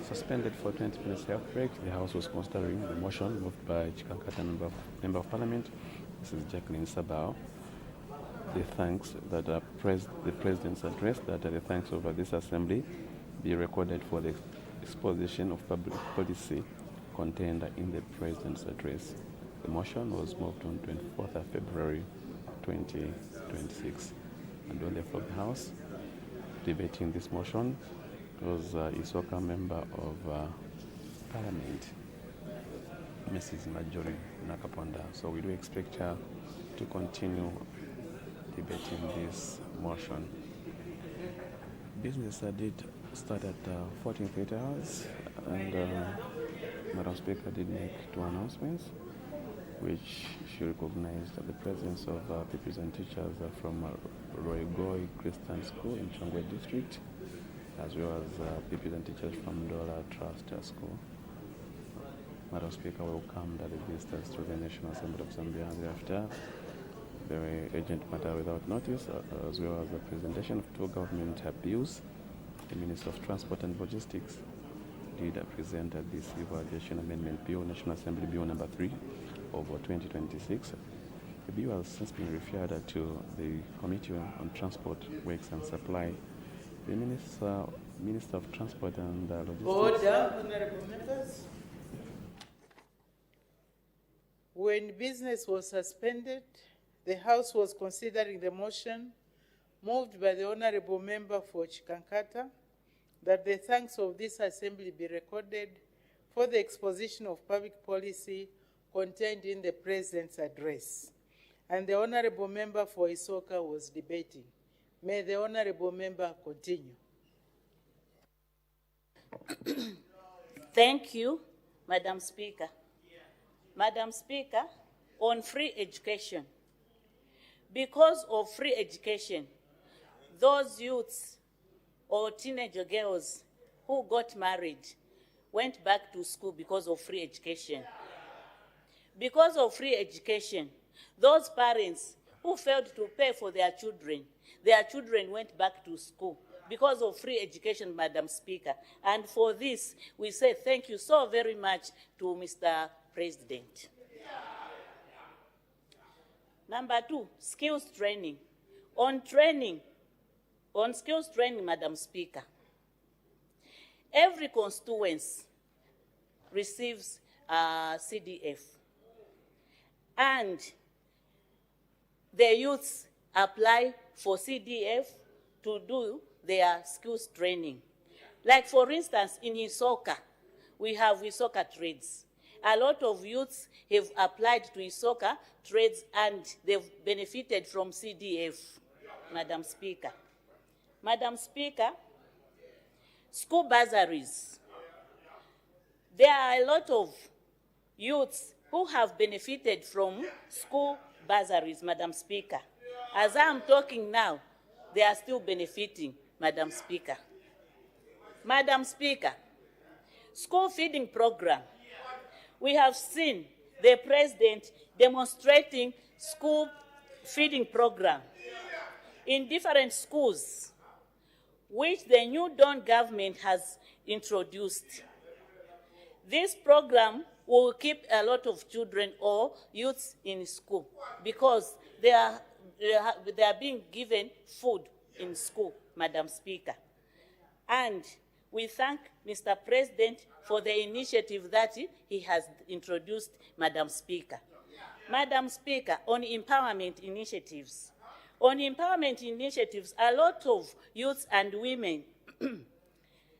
suspended for 20 minutes health break. The House was considering the motion moved by Chikankata Member of Parliament, Mrs. Jacqueline Sabao. The thanks that the President's address, that the thanks of this Assembly be recorded for the exposition of public policy contained in the President's address. The motion was moved on 24th of February 2026. And on the floor of the House, debating this motion was Isoka Member of Parliament, Mrs. Marjorie Nakaponda. So we do expect her to continue debating this motion. Business did start at 14:30 hours, and Madam Speaker did make two announcements, which she recognized the presence of pupils and teachers from Roy Goy Christian School in Chongwe District, as well as pupils and teachers from Dola Trust School. Madam Speaker welcomed the visitors to the National Assembly of Zambia. Thereafter, very urgent matter without notice, as well as the presentation of two government bills. The Minister of Transport and Logistics did present the Civil Aviation Amendment Bill, National Assembly Bill number 3 of 2026. The bill has since been referred to the Committee on Transport, Works and Supply. The Minister of Transport and Logistics. Order, honorable members. When business was suspended, the House was considering the motion moved by the Honorable Member for Chikankata that the thanks of this Assembly be recorded for the exposition of public policy contained in the President's address. And the Honorable Member for Isoka was debating. May the Honorable Member continue. Thank you, Madam Speaker. Madam Speaker, on free education. Because of free education, those youths or teenager girls who got married went back to school because of free education. Because of free education, those parents who failed to pay for their children went back to school because of free education, Madam Speaker. And for this, we say thank you so very much to Mr. President. Number 2, skills training. On skills training, Madam Speaker, every constituency receives CDF. And the youths apply for CDF to do their skills training. Like, for instance, in Isoka, we have Isoka trades. A lot of youths have applied to Isoka trades and they've benefited from CDF, Madam Speaker. Madam Speaker, school bursaries. There are a lot of youths who have benefited from school bursaries, Madam Speaker. As I'm talking now, they are still benefiting, Madam Speaker. Madam Speaker, school feeding program. We have seen the President demonstrating school feeding program in different schools, which the new Dawn government has introduced. This program will keep a lot of children or youths in school because they are being given food in school, Madam Speaker. And we thank Mr. President for the initiative that he has introduced, Madam Speaker. Madam Speaker, on empowerment initiatives. On empowerment initiatives, a lot of youths and women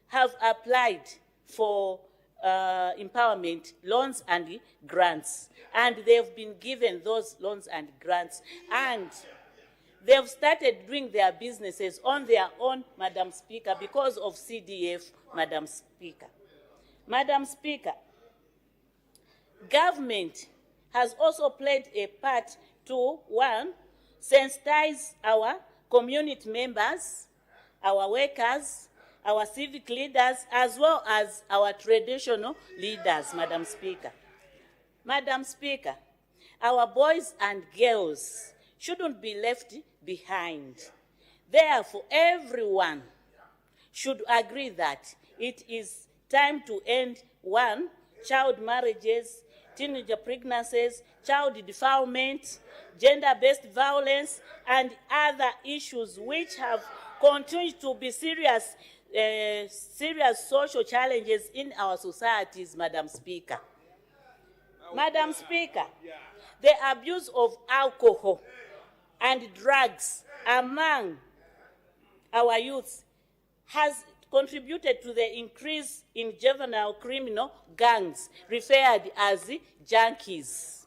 have applied for empowerment loans and grants, and they've been given those loans and grants, and they've started doing their businesses on their own, Madam Speaker, because of CDF, Madam Speaker. Madam Speaker, government has also played a part to, 1, sensitize our community members, our workers, our civic leaders, as well as our traditional leaders, Madam Speaker. Madam Speaker, our boys and girls shouldn't be left behind. Therefore, everyone should agree that it is time to end 1, child marriages, teenager pregnancies, child defilement, gender-based violence, and other issues which have continued to be serious social challenges in our societies, Madam Speaker. Madam Speaker, the abuse of alcohol and drugs among our youth has contributed to the increase in juvenile criminal gangs referred as junkies.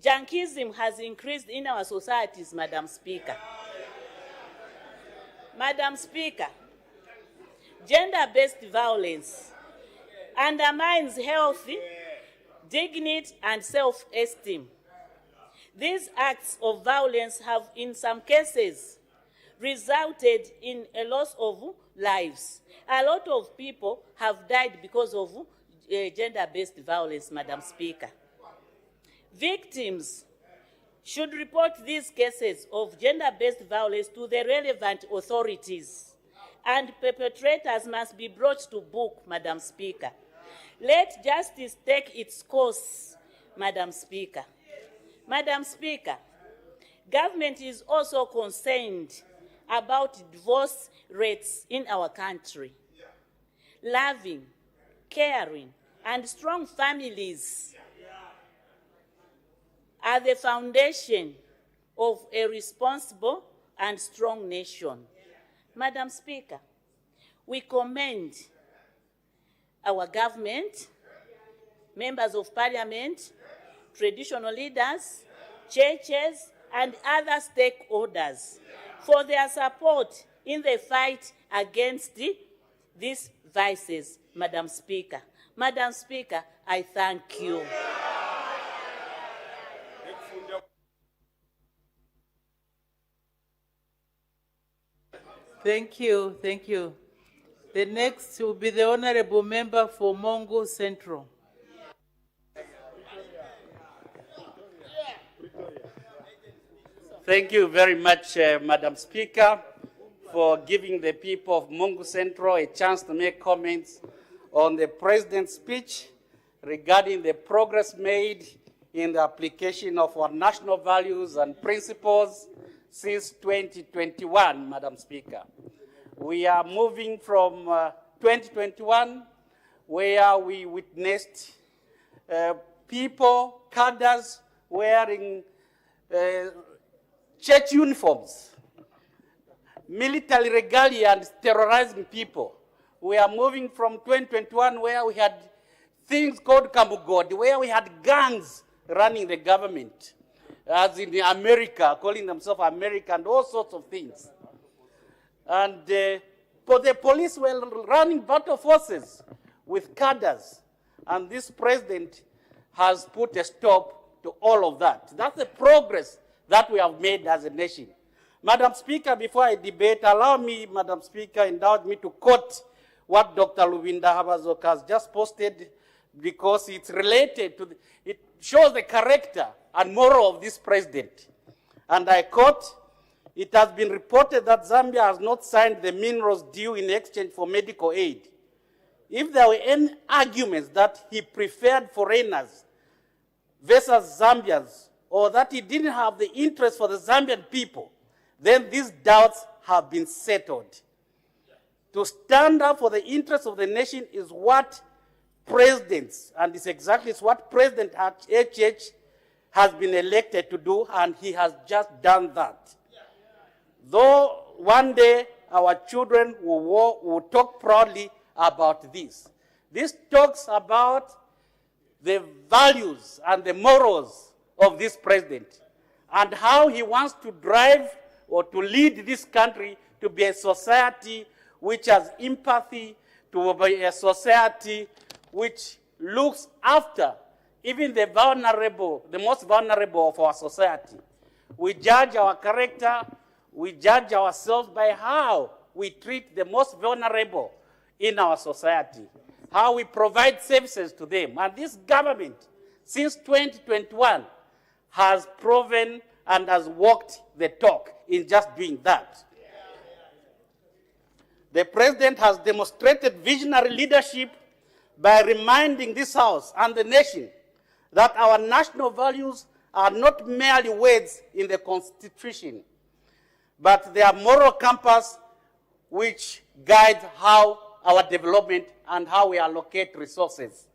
Junkism has increased in our societies, Madam Speaker. Madam Speaker, gender-based violence undermines health, dignity, and self-esteem. These acts of violence have, in some cases, resulted in a loss of lives. A lot of people have died because of gender-based violence, Madam Speaker. Victims should report these cases of gender-based violence to the relevant authorities, and perpetrators must be brought to book, Madam Speaker. Let justice take its course, Madam Speaker. Madam Speaker, government is also concerned about divorce rates in our country. Loving, caring, and strong families are the foundation of a responsible and strong nation. Madam Speaker, we commend our government, members of parliament, traditional leaders, churches, and other stakeholders for their support in the fight against these vices, Madam Speaker. Madam Speaker, I thank you. Thank you, thank you. The next will be the Honorable Member for Mongu Central. Thank you very much, Madam Speaker, for giving the people of Mongu Central a chance to make comments on the President's speech regarding the progress made in the application of our national values and principles since 2021, Madam Speaker. We are moving from 2021, where we witnessed people, cadres, wearing church uniforms, military regalia, and terrorizing people. We are moving from 2021, where we had things called Kamugodi, where we had gangs running the government, as in America, calling themselves America, and all sorts of things. And but the police were running battle forces with cadres, and this president has put a stop to all of that. That's the progress that we have made as a nation. Madam Speaker, before I debate, allow me, Madam Speaker, indulge me to quote what Dr. Luvinda Habazoka has just posted, because it's related to, it shows the character and moral of this president. And I quote, "It has been reported that Zambia has not signed the minerals deal in exchange for medical aid. If there were any arguments that he preferred foreigners versus Zambians, or that he didn't have the interest for the Zambian people, then these doubts have been settled. To stand up for the interests of the nation is what presidents, and it's exactly what President HH has been elected to do, and he has just done that. Though one day our children will talk proudly about this. This talks about the values and the morals of this president, and how he wants to drive or to lead this country to be a society which has empathy, to be a society which looks after even the vulnerable, the most vulnerable of our society. We judge our character, we judge ourselves by how we treat the most vulnerable in our society, how we provide services to them. And this government, since 2021, has proven and has walked the talk in just doing that. The President has demonstrated visionary leadership by reminding this House and the nation that our national values are not merely words in the Constitution, but they are moral compass which guides how our development and how we allocate resources.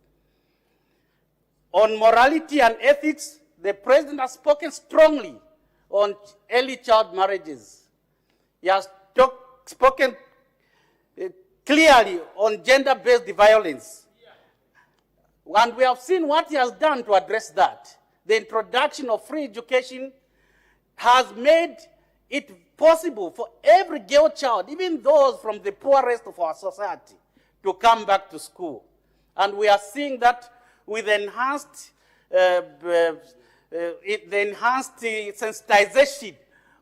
On morality and ethics, the President has spoken strongly on early child marriages. He has spoken clearly on gender-based violence. And we have seen what he has done to address that. The introduction of free education has made it possible for every girl child, even those from the poorest of our society, to come back to school. And we are seeing that with enhanced, the enhanced sensitization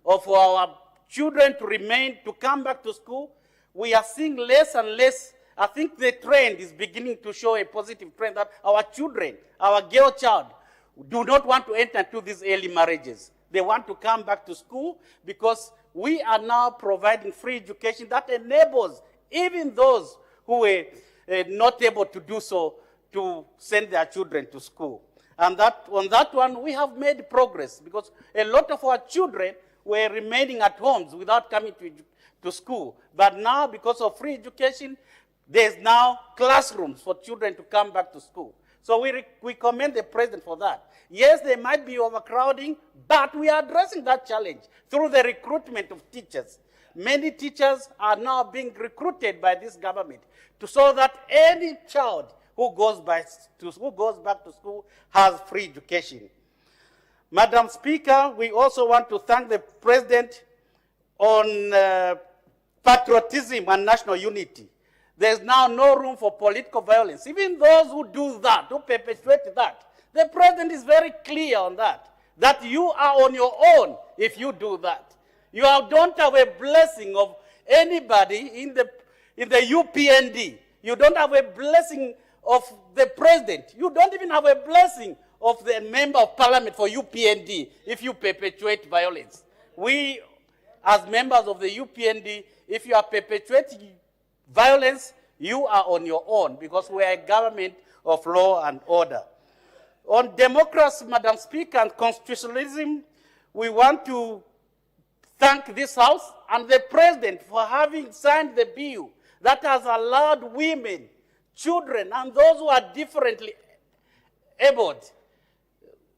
of our children to come back to school. We are seeing less and less. I think the trend is beginning to show a positive trend that our children, our girl child, do not want to enter into these early marriages. They want to come back to school because we are now providing free education that enables even those who were not able to do so to send their children to school. And that, on that one, we have made progress because a lot of our children were remaining at homes without coming to school. But now, because of free education, there's now classrooms for children to come back to school. So we commend the President for that. Yes, there might be overcrowding, but we are addressing that challenge through the recruitment of teachers. Many teachers are now being recruited by this government so that any child who goes back to school has free education. Madam Speaker, we also want to thank the President on patriotism and national unity. There's now no room for political violence. Even those who do that, who perpetuate that, the President is very clear on that you are on your own if you do that. You don't have a blessing of anybody in the UPND. You don't have a blessing of the President. You don't even have a blessing of the member of parliament for UPND if you perpetuate violence. We, as members of the UPND, if you are perpetuating violence, you are on your own because we are a government of law and order. On democracy, Madam Speaker, and constitutionalism, we want to thank this House and the President for having signed the bill that has allowed women, children, and those who are differently abled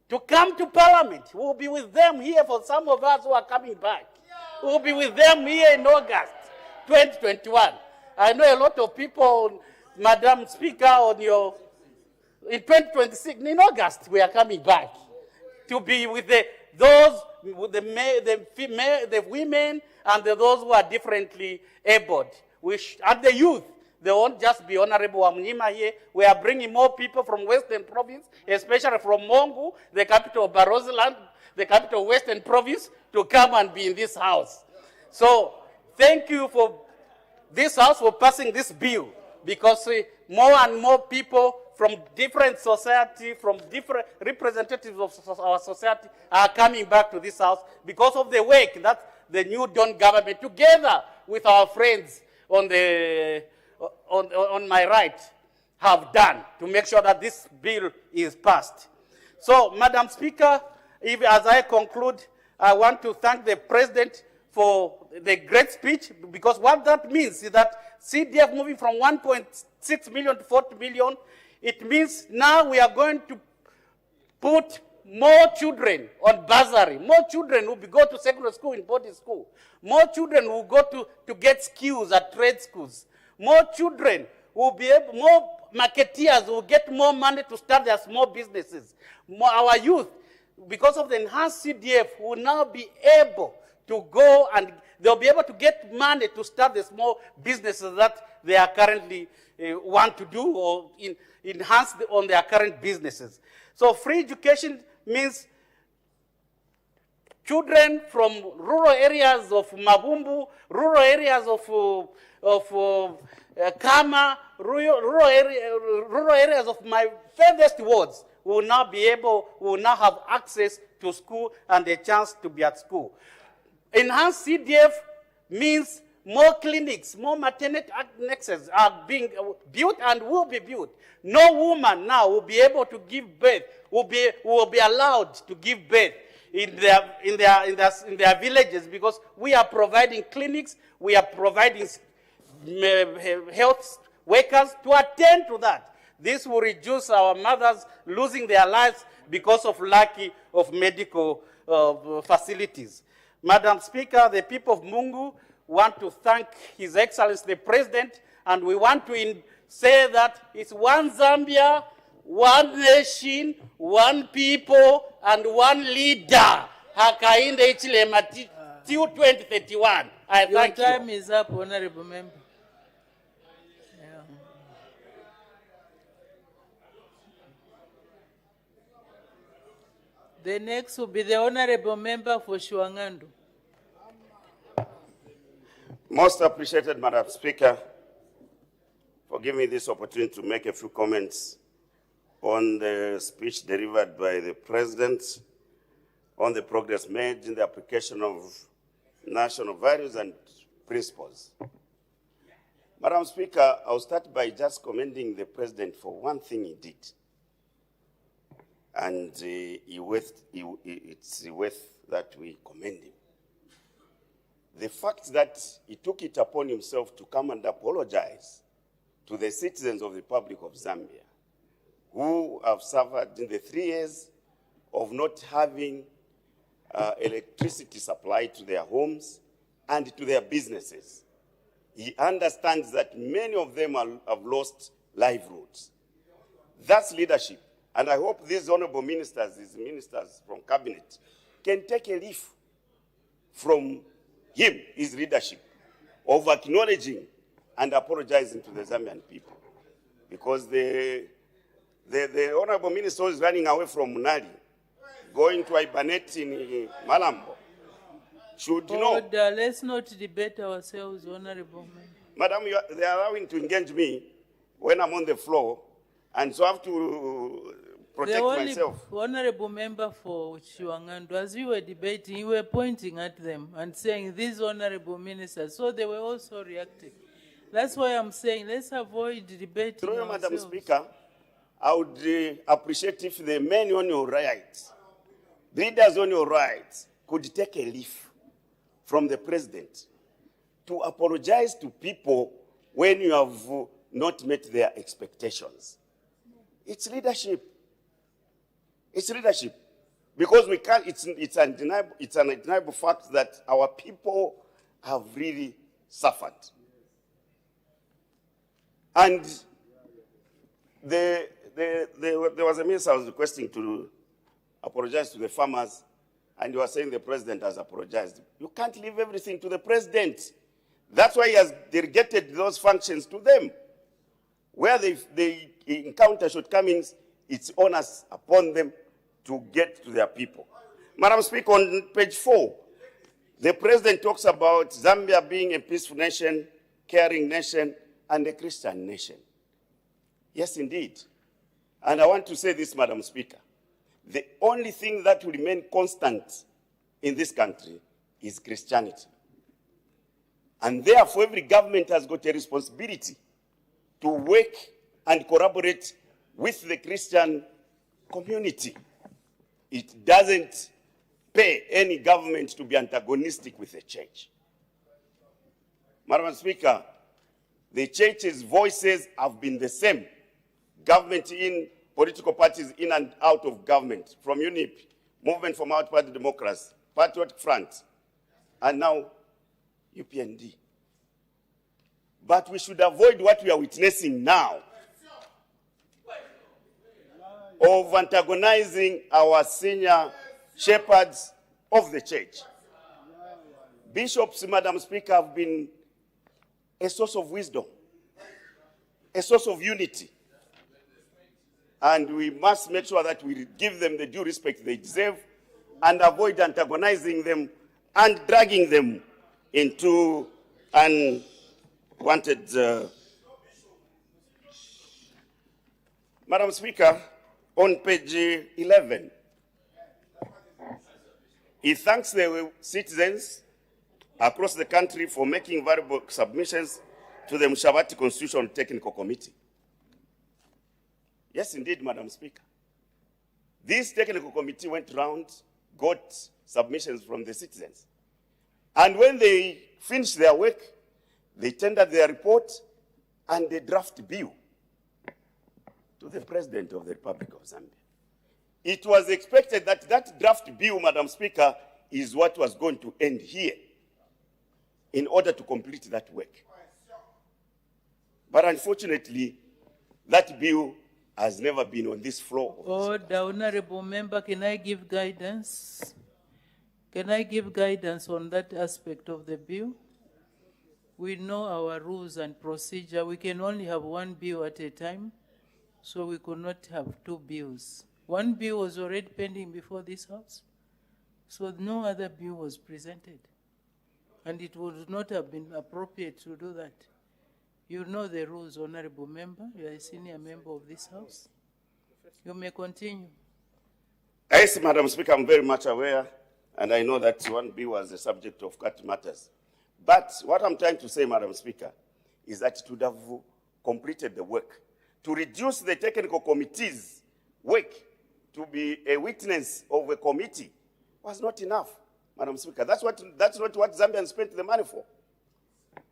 to come to Parliament. We will be with them here for some of us who are coming back. We will be with them here in August 2021. I know a lot of people, Madam Speaker, in 2026, in August, we are coming back to be with the women and those who are differently abled. And the youth, they won't just be Honorable Wamnyima here. We are bringing more people from Western Province, especially from Mongu, the capital of Barroseland, the capital of Western Province, to come and be in this House. So thank you for this House for passing this bill, because more and more people from different society, from different representatives of our society are coming back to this House because of the work that the New Dawn government, together with our friends on my right, have done to make sure that this bill is passed. So, Madam Speaker, as I conclude, I want to thank the President for the great speech, because what that means is that CDF moving from 1.6 million to 40 million, it means now we are going to put more children on bursary. More children will go to secondary school in boarding school. More children will go to get skills at trade schools. More children will be able, more marketeers will get more money to start their small businesses. Our youth, because of the enhanced CDF, will now be able to go and they'll be able to get money to start the small businesses that they are currently want to do or enhance on their current businesses. So free education means children from rural areas of Mabumbu, rural areas of Kama, rural areas of my furthest wards will now have access to school and a chance to be at school. Enhanced CDF means more clinics, more maternity annexes are being built and will be built. No woman now will be able to give birth, will be allowed to give birth in their villages, because we are providing clinics, we are providing health workers to attend to that. This will reduce our mothers losing their lives because of lack of medical facilities. Madam Speaker, the people of Mongu want to thank His Excellency the President, and we want to say that it's one Zambia, one nation, one people, and one leader. Hakainde Ichilema till 2031. I thank you. Your time is up, Honorable Member. Yeah. The next will be the Honorable Member for Shiwang'andu. Most appreciated, Madam Speaker, for giving me this opportunity to make a few comments on the speech delivered by the President on the progress made in the application of national values and principles. Madam Speaker, I'll start by just commending the President for one thing he did. And it's worth that we commend him. The fact that he took it upon himself to come and apologize to the citizens of the Republic of Zambia who have suffered in the 3 years of not having electricity supplied to their homes and to their businesses. He understands that many of them have lost livelihoods. That's leadership. And I hope these honorable ministers, these ministers from cabinet, can take a leaf from him, his leadership, of acknowledging and apologizing to the Zambian people. Because the honorable minister is running away from Munali, going to hibernate in Malambo. Should know. Let's not debate ourselves, Honorable Member. Madam, they are allowing to engage me when I'm on the floor, and so I have to protect myself. The Honorable Member for Shiwang'andu, as you were debating, you were pointing at them and saying, these honorable ministers, so they were also reacting. That's why I'm saying, let's avoid debating Through you, ourselves. Madam Speaker, I would appreciate if the men on your right, leaders on your right, could take a leaf from the President to apologize to people when you have not met their expectations. It's leadership. It's leadership. Because we can't, it's an undeniable fact that our people have really suffered. And there was a minister I was requesting to apologize to the farmers, and you are saying the President has apologized. You can't leave everything to the President. That's why he has delegated those functions to them. Where they encounter shortcomings, it's onus upon them to get to their people. Madam Speaker, on page 4, the President talks about Zambia being a peaceful nation, caring nation, and a Christian nation. Yes, indeed. And I want to say this, Madam Speaker. The only thing that will remain constant in this country is Christianity. And therefore, every government has got a responsibility to work and collaborate with the Christian community. It doesn't pay any government to be antagonistic with the church. Madam Speaker, the church's voices have been the same. Government in, political parties in and out of government, from UNIP, Movement for Multi-Party Democracy, Patriotic Front, and now UPND. But we should avoid what we are witnessing now of antagonizing our senior shepherds of the church. Bishops, Madam Speaker, have been a source of wisdom, a source of unity. And we must make sure that we give them the due respect they deserve and avoid antagonizing them and dragging them into unwanted. Madam Speaker, on page 11, he thanks the citizens across the country for making valuable submissions to the Mshabati Constitutional Technical Committee. Yes, indeed, Madam Speaker. This technical committee went round, got submissions from the citizens. And when they finished their work, they tendered their report and the draft bill to the President of the Republic of Zambia. It was expected that that draft bill, Madam Speaker, is what was going to end here in order to complete that work. But unfortunately, that bill has never been on this floor. Order, Honorable Member, can I give guidance? Can I give guidance on that aspect of the bill? We know our rules and procedure. We can only have one bill at a time, so we could not have two bills. One bill was already pending before this House, so no other bill was presented. And it would not have been appropriate to do that. You know the rules, Honorable Member. You are a senior member of this House. You may continue. Yes, Madam Speaker, I'm very much aware, and I know that one bill was the subject of court matters. But what I'm trying to say, Madam Speaker, is that it would have completed the work. To reduce the technical committee's work to be a witness of a committee was not enough, Madam Speaker. That's not what Zambians spent the money for.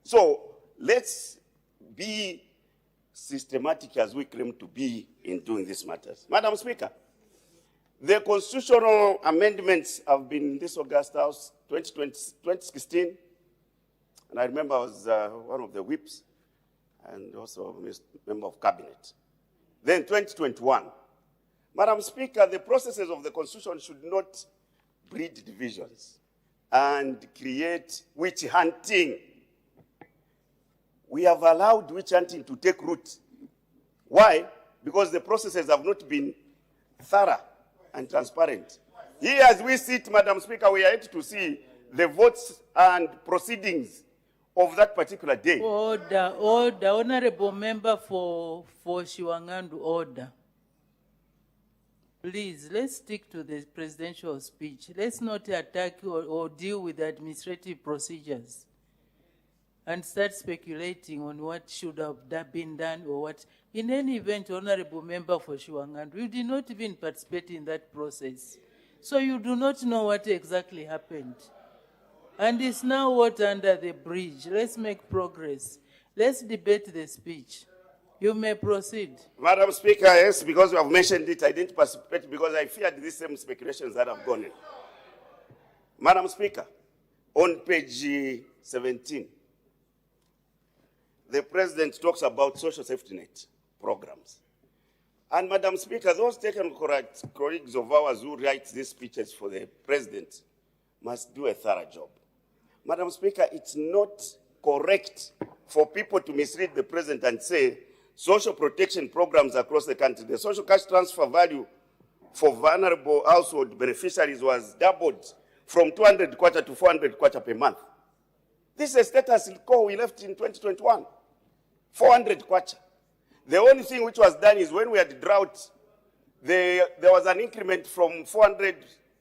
So let's be systematic as we claim to be in doing these matters. Madam Speaker, the constitutional amendments have been in this August House 2016, and I remember I was one of the whips and also a member of cabinet. Then 2021. Madam Speaker, the processes of the Constitution should not breed divisions and create witch hunting. We have allowed witch hunting to take root. Why? Because the processes have not been thorough and transparent. Here as we sit, Madam Speaker, we are yet to see the votes and proceedings of that particular day. Order, order. Honorable Member for Shiwang'andu, order. Please, let's stick to the presidential speech. Let's not attack or deal with administrative procedures and start speculating on what should have been done or what. In any event, Honorable Member for Shiwang'andu, you did not even participate in that process. So you do not know what exactly happened. And it's now water under the bridge. Let's make progress. Let's debate the speech. You may proceed. Madam Speaker, yes, because you have mentioned it, I didn't participate because I feared these same speculations that have gone in. Madam Speaker, on page 17, the President talks about social safety net programs. And Madam Speaker, those technical colleagues of ours who write these speeches for the President must do a thorough job. Madam Speaker, it's not correct for people to mislead the President and say social protection programs across the country, the social cash transfer value for vulnerable household beneficiaries was doubled from 200 kwacha to 400 kwacha per month. This is a status quo we left in 2021, 400 kwacha. The only thing which was done is when we had drought, there was an increment from 400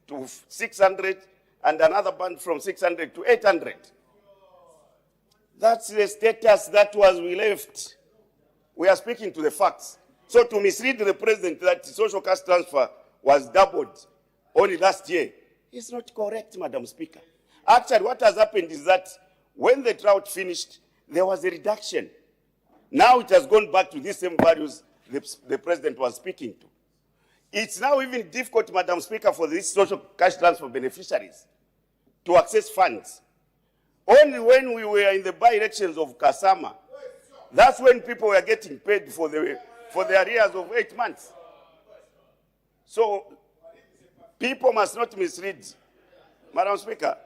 to 600 and another band from 600 to 800. That's the status that we left. We are speaking to the facts. So to mislead the President that social cash transfer was doubled only last year is not correct, Madam Speaker. Actually, what has happened is that when the drought finished, there was a reduction. Now it has gone back to these same values the President was speaking to. It's now even difficult, Madam Speaker, for these social cash transfer beneficiaries to access funds. Only when we were in the by-elections of Kasama, that's when people were getting paid for the arrears of 8 months. So people must not mislead. Madam Speaker,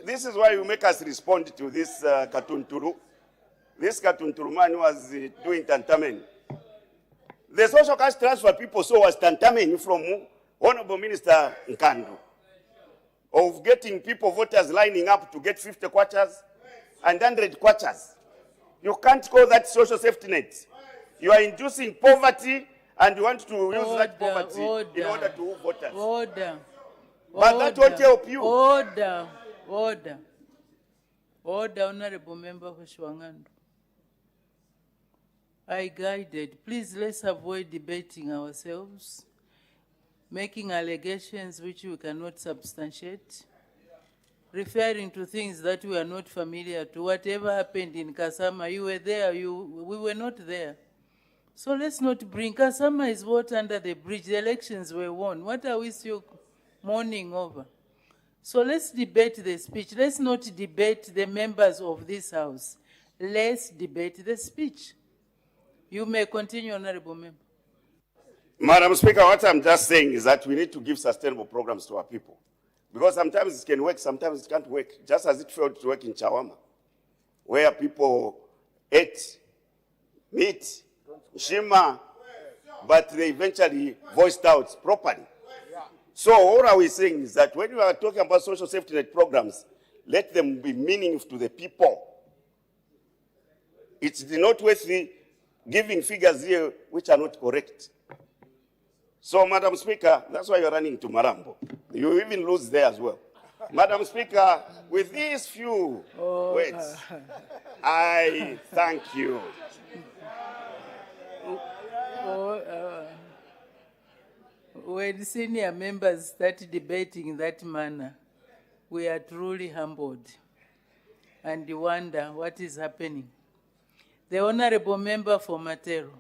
this is why you make us respond to this Katunturu. This Katunturu man who was doing tantamen. The social cash transfer people saw was tantamen from Honorable Minister Nkandu of getting people, voters lining up to get 50 kwachas and 100 kwachas. You can't call that social safety net. You are inducing poverty and you want to use that poverty in order to move voters. Order. But that won't help you. Order. Order. Order, Honorable Member for Shiwang'andu. I guided. Please, let's avoid debating ourselves, making allegations which we cannot substantiate, referring to things that we are not familiar to. Whatever happened in Kasama, you were there, we were not there. So let's not bring, Kasama is what under the bridge, the elections were won. What are we still mourning over? So let's debate the speech. Let's not debate the members of this House. Let's debate the speech. You may continue, Honorable Member. Madam Speaker, what I'm just saying is that we need to give sustainable programs to our people. Because sometimes it can work, sometimes it can't work. Just as it failed to work in Chawama, where people ate meat, shima, but they eventually voiced out properly. So all are we saying is that when we are talking about social safety net programs, let them be meaningful to the people. It's not worth giving figures here which are not correct. So, Madam Speaker, that's why you're running to Marambo. You even lose there as well. Madam Speaker, with these few words, I thank you. When senior members start debating in that manner, we are truly humbled and wonder what is happening. The Honorable Member for Matero.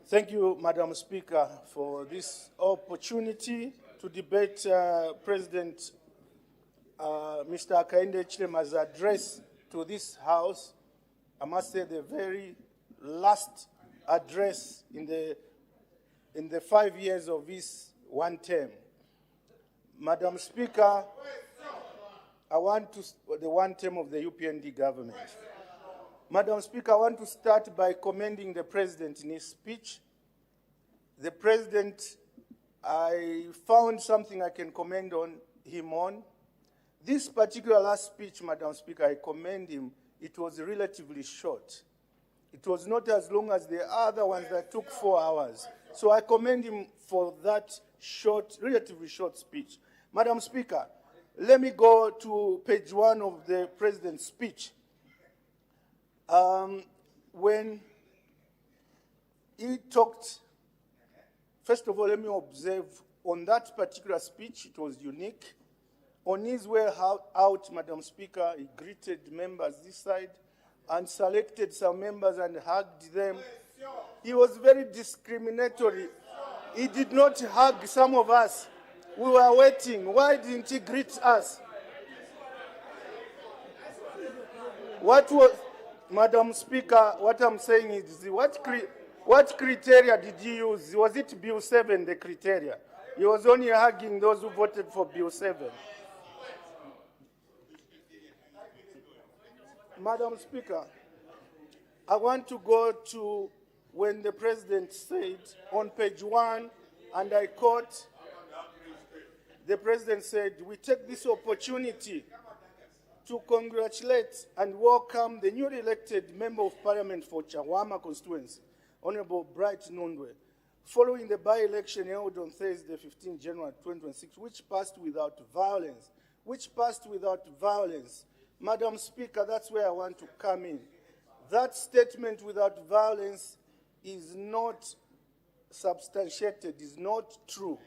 Thank you, Madam Speaker, for this opportunity to debate President Mr. Hakainde Hichilema's address to this House. I must say the very last address in the 5 years of his one term. Madam Speaker, I want to, the one term of the UPND government. Madam Speaker, I want to start by commending the President in his speech. The President, I found something I can commend him on. This particular last speech, Madam Speaker, I commend him. It was relatively short. It was not as long as the other ones that took 4 hours. So I commend him for that short, relatively short speech. Madam Speaker, let me go to page 1 of the President's speech. When he talked, first of all, let me observe on that particular speech, it was unique. On his way out, Madam Speaker, he greeted members this side and selected some members and hugged them. He was very discriminatory. He did not hug some of us. We were waiting. Why didn't he greet us? What was, Madam Speaker, what I'm saying is, what criteria did he use? Was it Bill 7, the criteria? He was only hugging those who voted for Bill 7. Madam Speaker, I want to go to when the President said on page 1, and I quote, the President said, "We take this opportunity to congratulate and welcome the newly elected Member of Parliament for Chawama constituency, Honorable Bright Nundwe, following the by-election held on Thursday, 15 January 2026, which passed without violence. Madam Speaker, that's where I want to come in. That statement without violence is not substantiated, is not true.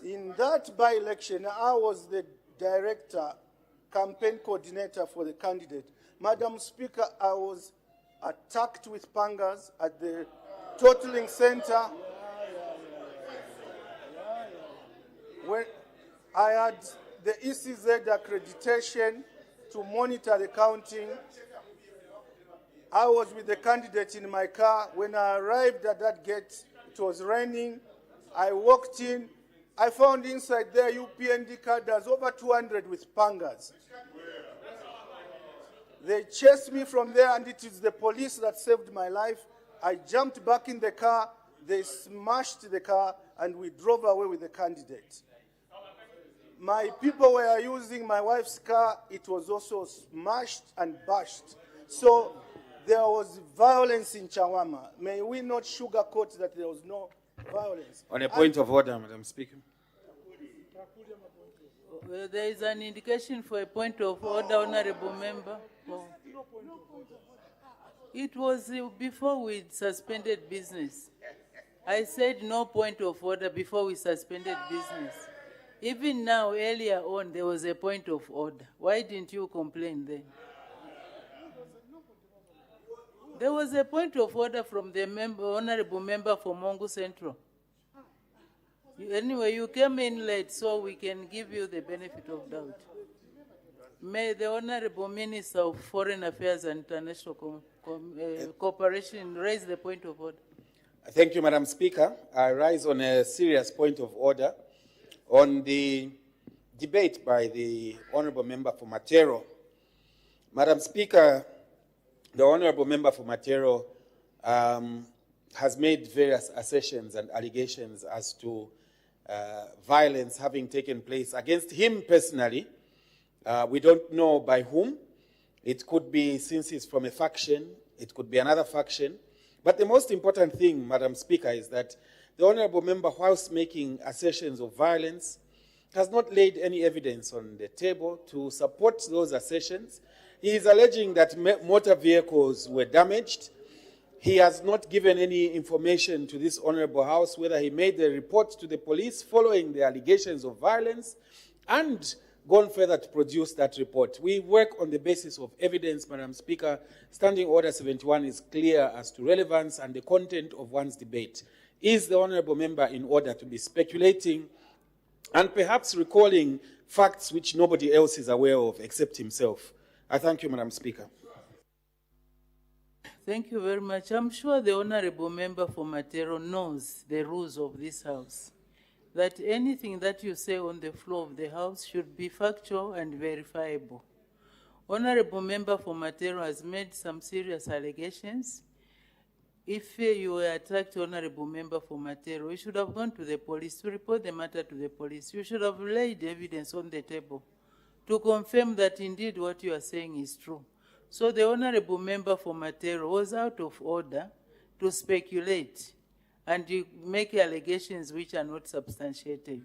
In that by-election, I was the director, campaign coordinator for the candidate. Madam Speaker, I was attacked with pangas at the totaling center. When I had the ECZ accreditation to monitor the counting, I was with the candidate in my car. When I arrived at that gate, it was raining. I walked in. I found inside there UPND cadres, over 200 with pangas. They chased me from there, and it is the police that saved my life. I jumped back in the car. They smashed the car, and we drove away with the candidate. My people were using my wife's car. It was also smashed and bashed. So there was violence in Chawama. May we not sugarcoat that there was no violence. On a point of order, Madam Speaker. There is an indication for a point of order, Honorable Member. Oh. It was before we suspended business. I said no point of order before we suspended business. Even now, earlier on, there was a point of order. Why didn't you complain then? There was a point of order from the honorable member for Mongu Central. Anyway, you came in late, so we can give you the benefit of doubt. May the Honorable Minister of Foreign Affairs and International Cooperation raise the point of order. Thank you, Madam Speaker. I rise on a serious point of order on the debate by the Honorable Member for Matero. Madam Speaker, the Honorable Member for Matero has made various assertions and allegations as to violence having taken place against him personally. We don't know by whom. It could be, since he's from a faction, it could be another faction. But the most important thing, Madam Speaker, is that the Honorable Member, whilst making assertions of violence, has not laid any evidence on the table to support those assertions. He is alleging that motor vehicles were damaged. He has not given any information to this Honorable House whether he made the report to the police following the allegations of violence and gone further to produce that report. We work on the basis of evidence, Madam Speaker. Standing Order 71 is clear as to relevance and the content of one's debate. Is the Honorable Member in order to be speculating and perhaps recalling facts which nobody else is aware of except himself? I thank you, Madam Speaker. Thank you very much. I'm sure the Honorable Member for Matero knows the rules of this House, that anything that you say on the floor of the House should be factual and verifiable. Honorable Member for Matero has made some serious allegations. If you were attacked, Honorable Member for Matero, you should have gone to the police to report the matter to the police. You should have laid evidence on the table to confirm that indeed what you are saying is true. So the Honorable Member for Matero was out of order to speculate and you make allegations which are not substantiated.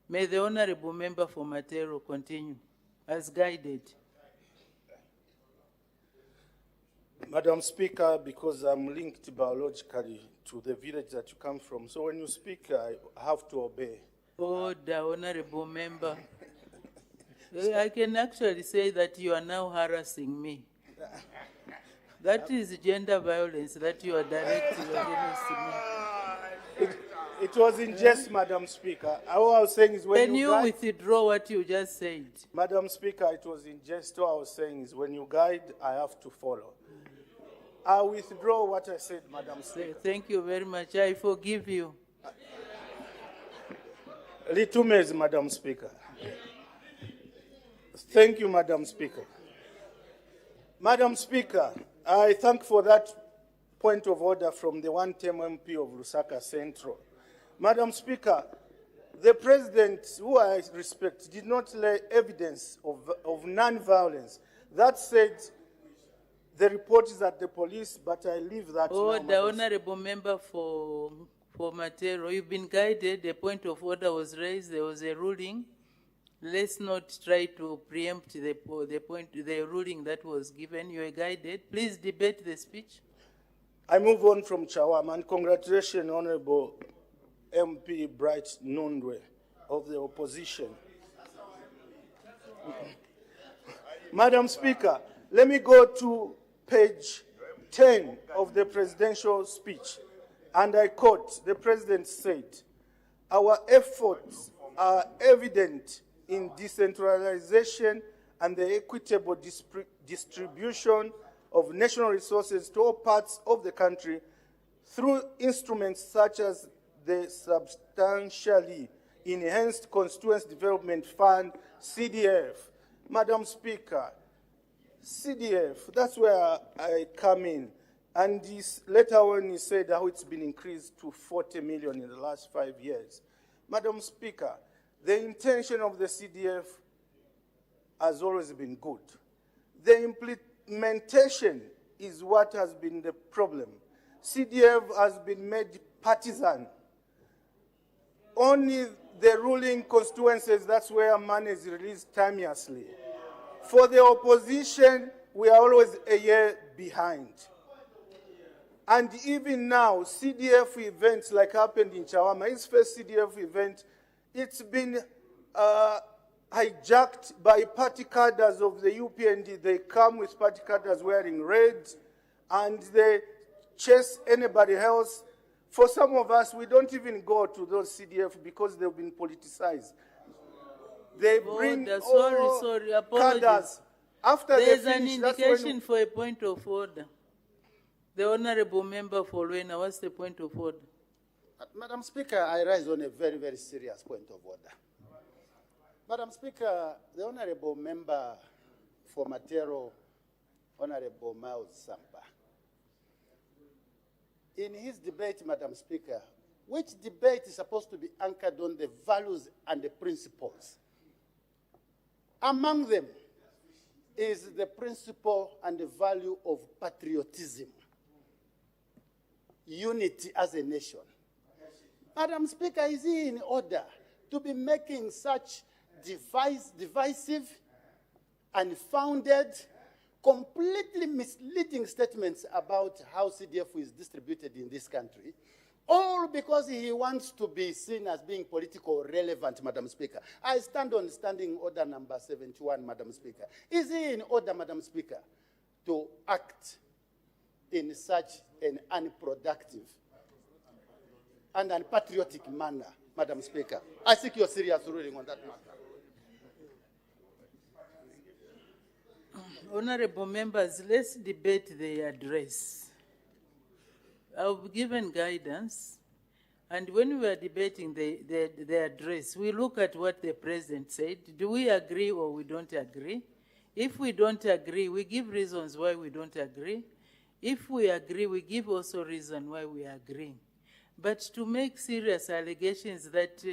May the Honorable Member for Matero continue as guided. Madam Speaker, because I'm linked biologically to the village that you come from, so when you speak, I have to obey. Order, Honorable Member. I can actually say that you are now harassing me. That is gender violence that you are directing against me. It was in jest, Madam Speaker. All I was saying is when Can you withdraw what you just said? Madam Speaker, it was in jest. All I was saying is when you guide, I have to follow. I withdraw what I said, Madam Speaker. Thank you very much. I forgive you. Litumez, Madam Speaker. Thank you, Madam Speaker. Madam Speaker, I thank for that point of order from the one-term MP of Lusaka Central. Madam Speaker, the President, who I respect, did not lay evidence of non-violence. That said, the report is at the police, but I leave that now, the Honorable Member for Matero, you've been guided. A point of order was raised. There was a ruling. Let's not try to preempt the ruling that was given. You are guided. Please debate the speech. I move on from Chawam, and congratulations, Honorable MP Bright Nundwe of the opposition. Madam Speaker, let me go to page 10 of the presidential speech, and I quote, the President said, "Our efforts are evident in decentralization and the equitable distribution of national resources to all parts of the country through instruments such as the substantially enhanced Constituency Development Fund, CDF." Madam Speaker, CDF, that's where I come in. And this later on he said how it's been increased to 40 million in the last 5 years. Madam Speaker, the intention of the CDF has always been good. The implementation is what has been the problem. CDF has been made partisan. only the ruling constituencies, that's where money is released timeously. For the opposition, we are always a year behind. And even now, CDF events like happened in Chawama, his first CDF event, it's been hijacked by party cadres of the UPND. They come with party cadres wearing red, and they chase anybody else. For some of us, we don't even go to those CDF because they've been politicized. They bring sorry, apologies. cadres. After There's they an finish, indication for a point of order. The Honorable Member for Luena, what's the point of order? Madam Speaker, I rise on a very, very serious point of order. Madam Speaker, the Honorable Member for Matero, Honorable Miles Sampa, in his debate, Madam Speaker, which debate is supposed to be anchored on the values and the principles. Among them is the principle and the value of patriotism, unity as a nation. Madam Speaker, is he in order to be making such divisive, unfounded, completely misleading statements about how CDF is distributed in this country, all because he wants to be seen as being political relevant, Madam Speaker? I stand on standing order number 71, Madam Speaker. Is he in order, Madam Speaker, to act in such an unproductive and unpatriotic manner, Madam Speaker? I seek your serious ruling on that matter. Honorable members, let's debate the address. I've given guidance, and when we are debating the address, we look at what the president said. Do we agree or we don't agree? If we don't agree, we give reasons why we don't agree. If we agree, we give also reason why we agree. But to make serious allegations that,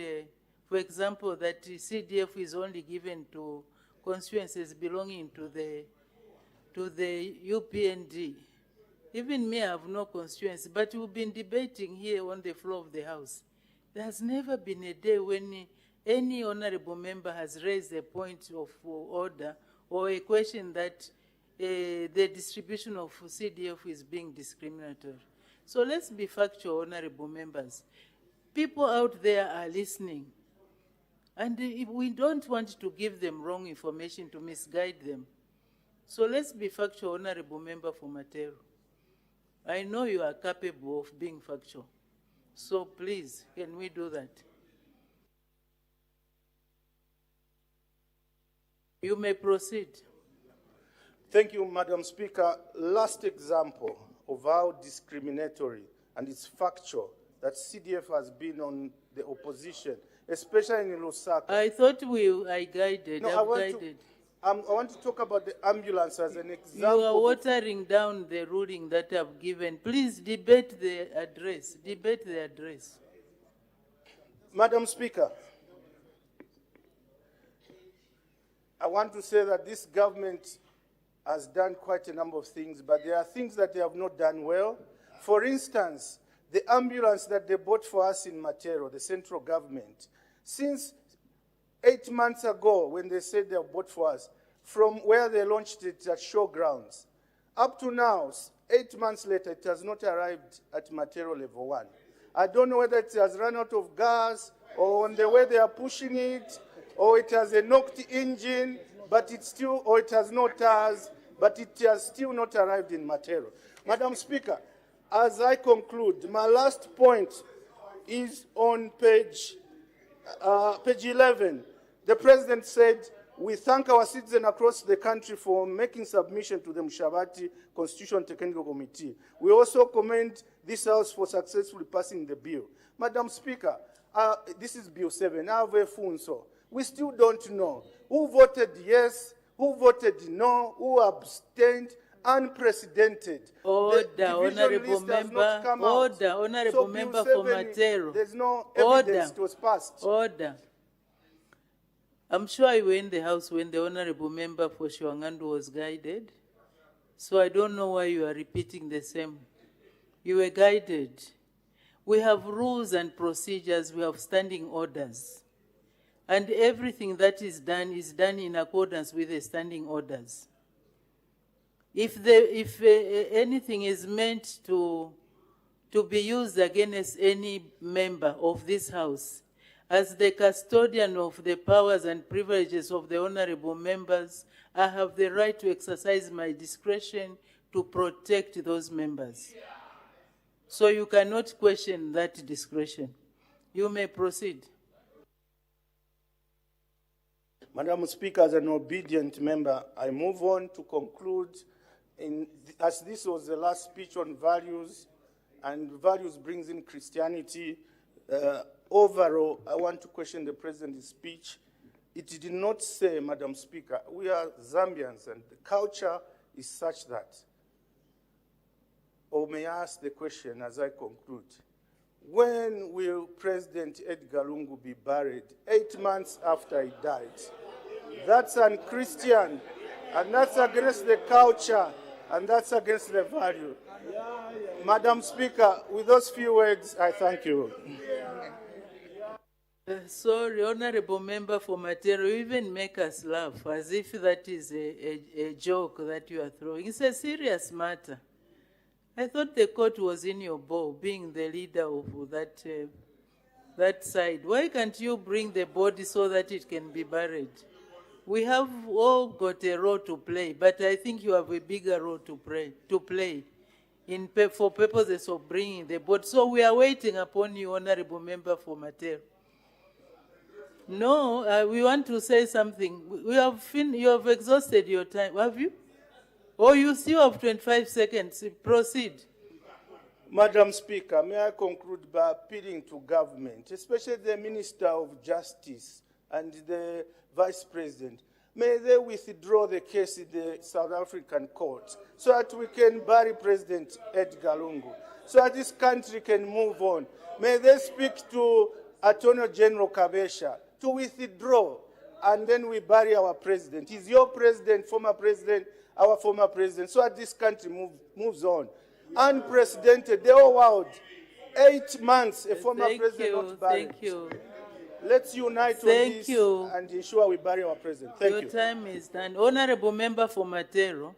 for example, that CDF is only given to constituencies belonging to the UPND. Even me, I have no constituency, but we've been debating here on the floor of the House. There has never been a day when any honorable member has raised a point of order or a question that the distribution of CDF is being discriminatory. So let's be factual, honorable members. People out there are listening. And if we don't want to give them wrong information to misguide them. So let's be factual, honorable member for Matero. I know you are capable of being factual. So please, can we do that? You may proceed. Thank you, Madam Speaker. Last example of how discriminatory, and it's factual, that CDF has been on the opposition, especially in Lusaka. I thought I guided. No, I want to talk about the ambulance as an example. You are watering down the ruling that I've given. Please debate the address. Debate the address. Madam Speaker, I want to say that this government has done quite a number of things, but there are things that they have not done well. For instance, the ambulance that they bought for us in Matero, the central government, since 8 months ago when they said they bought for us, from where they launched it at showgrounds, up to now, 8 months later, it has not arrived at Matero level 1. I don't know whether it has run out of gas, or on the way they are pushing it, or it has a knocked engine, but it's still, or it has no tires, but it has still not arrived in Matero. Madam Speaker, as I conclude, my last point is on page 11. The President said, "We thank our citizens across the country for making submission to the Mushabati Constitutional Technical Committee. We also commend this House for successfully passing the bill." Madam Speaker, this is Bill 7, Funso. We still don't know who voted yes, who voted no, who abstained. Unprecedented. Order, honorable member. Order, honorable member for Matero. There's no evidence Order. it was passed. Order. I'm sure you were in the House when the honorable member for Shiwang'andu was guided. So I don't know why you are repeating the same. You were guided. We have rules and procedures, we have standing orders. And everything that is done in accordance with the standing orders. If anything is meant to be used against any member of this House, as the custodian of the powers and privileges of the honorable members, I have the right to exercise my discretion to protect those members. So you cannot question that discretion. You may proceed. Madam Speaker, as an obedient member, I move on to conclude, as this was the last speech on values, and values brings in Christianity. Overall, I want to question the President's speech. It did not say, Madam Speaker, we are Zambians and the culture is such that. Or may I ask the question as I conclude, when will President Edgar Lungu be buried 8 months after he died? That's unchristian, and that's against the culture, and that's against the value. Madam Speaker, with those few words, I thank you. Sorry, Honorable Member for Matero, you even make us laugh as if that is a joke that you are throwing. It's a serious matter. I thought the court was in your bow, being the leader of that side. Why can't you bring the body so that it can be buried? We have all got a role to play, but I think you have a bigger role to play for purposes of bringing the body. So we are waiting upon you, Honorable Member for Matero. No, we want to say something. You have exhausted your time, have you? Oh, you still have 25 seconds. Proceed. Madam Speaker, may I conclude by appealing to government, especially the Minister of Justice and the Vice President. May they withdraw the case in the South African court so that we can bury President Edgar Lungu, so that this country can move on. May they speak to Attorney General Kabesha to withdraw, and then we bury our president. He's your president, former president, our former president, so that this country moves on. Unprecedented, the whole world. 8 months, a former president not buried. Thank you. Let's unite on this and ensure we bury our president. Thank you. Your time is done. Honorable Member for Matero,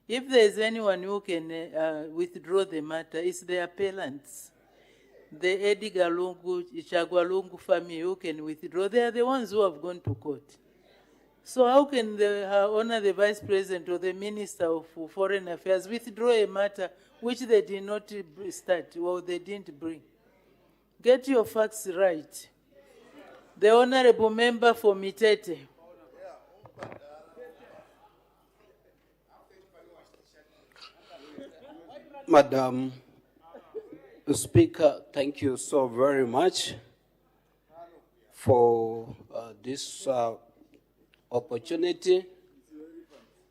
if there is anyone who can withdraw the matter, it's the appellants. The Edgar Lungu, Ichagua Lungu family who can withdraw. They are the ones who have gone to court. So how can the Vice President or the Minister of Foreign Affairs withdraw a matter which they did not start or they didn't bring? Get your facts right. The Honorable Member for Mitete. Madam Speaker, thank you so very much for this opportunity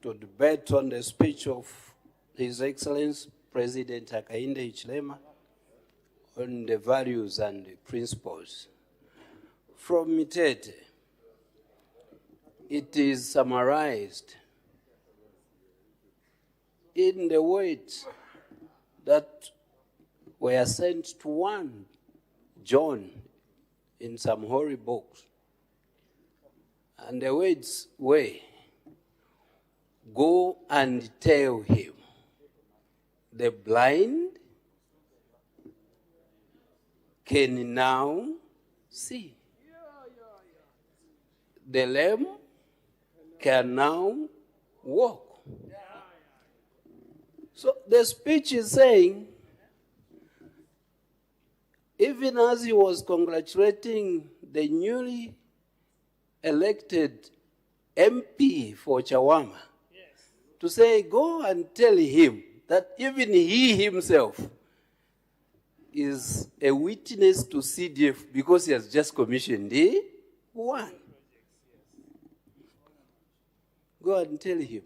to debate on the speech of His Excellency President Hakainde Hichilema on the values and the principles. From Mitete, it is summarized in the words that were sent to 1 John in some holy books. And the words were, go and tell him, the blind can now see. The lame can now walk. So the speech is saying, even as he was congratulating the newly elected MP for Chawama, to say, go and tell him that even he himself is a witness to CDF because he has just commissioned one. Go and tell him.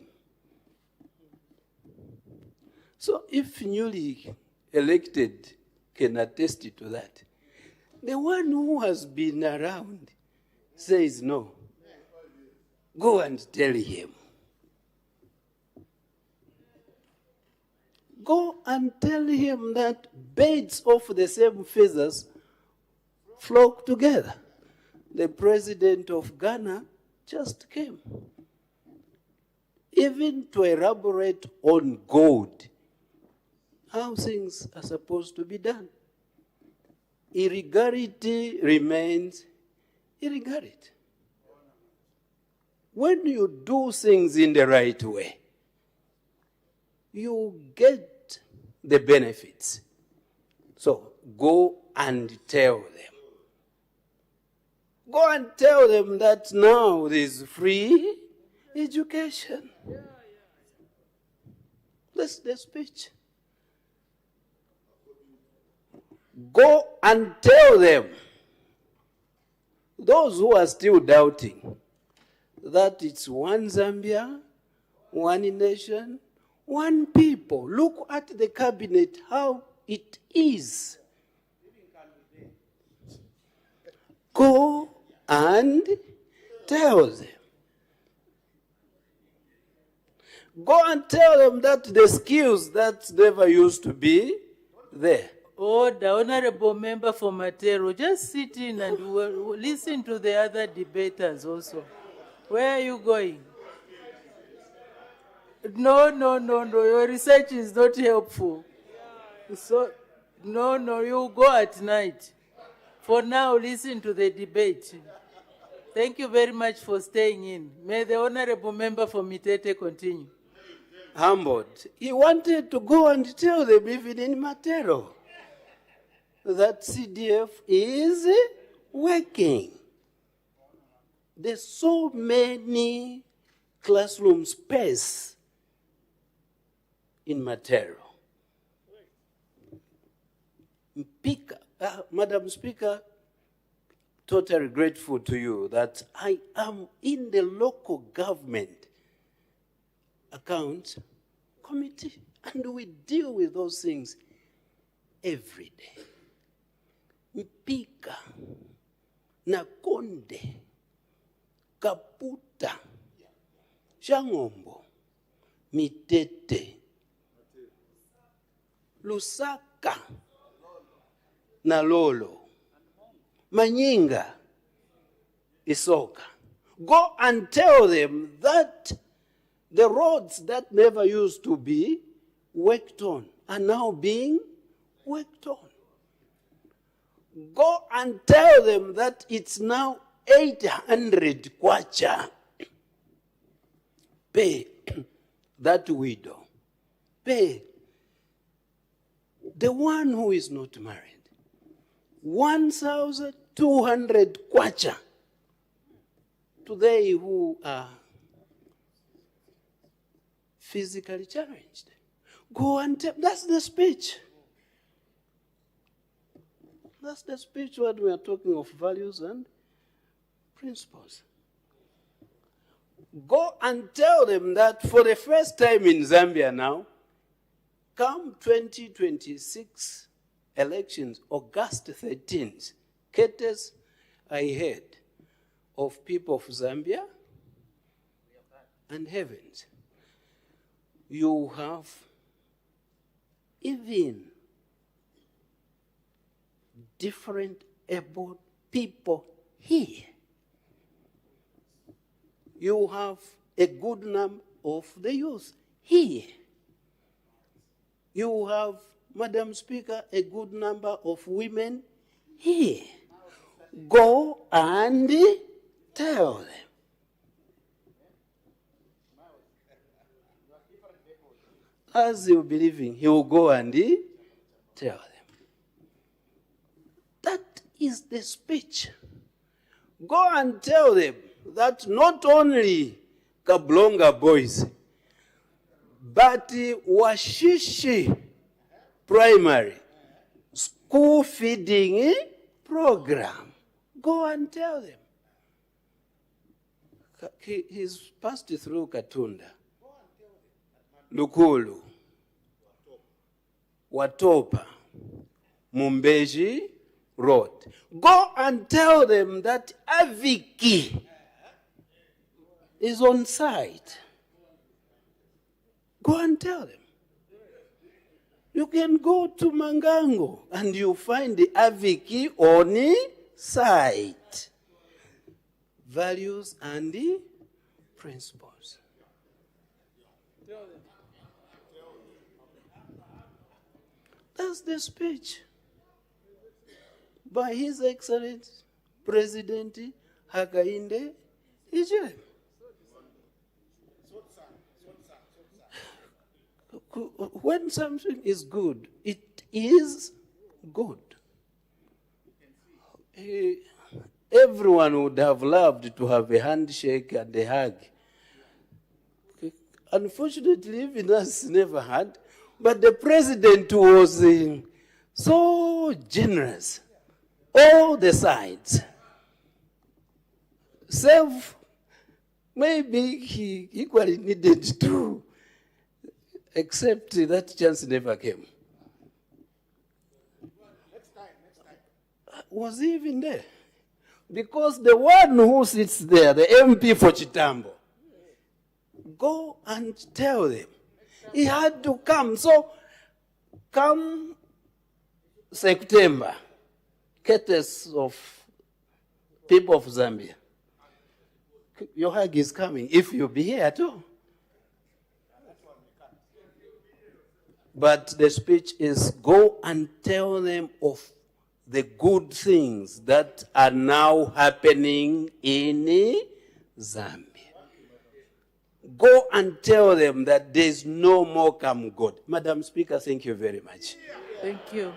So if newly elected can attest to that, the one who has been around says no. Go and tell him. Go and tell him that birds of the same feathers flock together. The president of Ghana just came. Even to elaborate on gold, how things are supposed to be done. Illegality remains illegality. When you do things in the right way, you get the benefits. So go and tell them. Go and tell them that now there is free education. That's the speech. Go and tell them, those who are still doubting, that it's one Zambia, one nation, one people. Look at the cabinet, how it is. Go and tell them. Go and tell them that the skills that never used to be there. Order, Honorable Member for Matero, just sit in and listen to the other debaters also. Where are you going? No, your research is not helpful. So, no, you go at night. For now, listen to the debate. Thank you very much for staying in. May the Honorable Member for Mitete continue. Humbled. He wanted to go and tell them, even in Matero, that CDF is working. There's so many classroom space in Matero. Madam Speaker, totally grateful to you that I am in the local government account committee, and we deal with those things every day. Mpika, Nakonde, Kaputa, Shangombo, Mitete, Lusaka, Nalolo, Manyinga, Isoka. Go and tell them that the roads that never used to be worked on are now being worked on. Go and tell them that it's now 800 kwacha. Pay that widow. Pay the one who is not married. 1,200 kwacha to they who are physically challenged. Go and tell. That's the speech. That's the speech when we are talking of values and principles. Go and tell them that for the first time in Zambia now, come 2026 elections, August 13th, cases ahead of people of Zambia and heavens. You have even different able people here. You have a good number of the youth here. You have, Madam Speaker, a good number of women here. Go and tell them. As you believe in, he will go and tell them. That is the speech. Go and tell them that not only Kablonga boys, but Washishi primary school feeding program. Go and tell them. He's passed through Katunda, Lukulu, Watopa, Mumbeji Road. Go and tell them that Aviki is on site. Go and tell them. You can go to Mangango and you find the Aviki on site. Values and the principles. That's the speech by His Excellency President Hakainde Hichilema. When something is good, it is good. Everyone would have loved to have a handshake and a hug. Unfortunately, even us never had. But the president was so generous. All the sides. Self, maybe he equally needed to, except that chance never came. Next time. Was he even there? Because the one who sits there, the MP for Chitambo, go and tell them. He had to come. So, come September, courtesy of people of Zambia. Your hug is coming, if you be here too. But the speech is go and tell them of the good things that are now happening in Zambia. Go and tell them that there is no more come God. Madam Speaker, thank you very much. Thank you.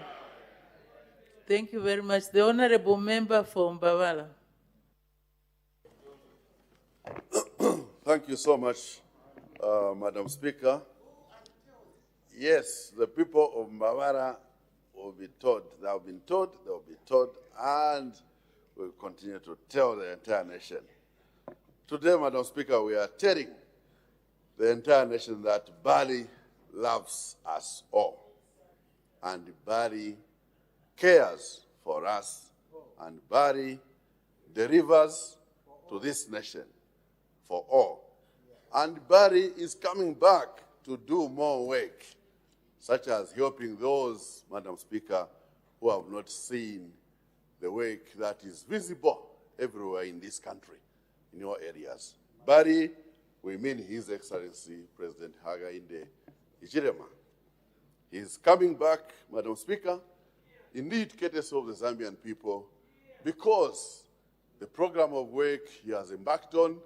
Thank you very much. The Honorable Member for Mbabala. Thank you so much, Madam Speaker. Yes, the people of Mbabala will be told, they have been told, they will be told, and will continue to tell the entire nation. Today, Madam Speaker, we are telling the entire nation that Bali loves us all. And Bali cares for us. And Bali delivers to this nation for all. And Bali is coming back to do more work, such as helping those, Madam Speaker, who have not seen the work that is visible everywhere in this country, in your areas. Bali, we mean His Excellency President Hakainde Hichilema. He is coming back, Madam Speaker, indeed courtesy of the Zambian people, because the program of work he has embarked on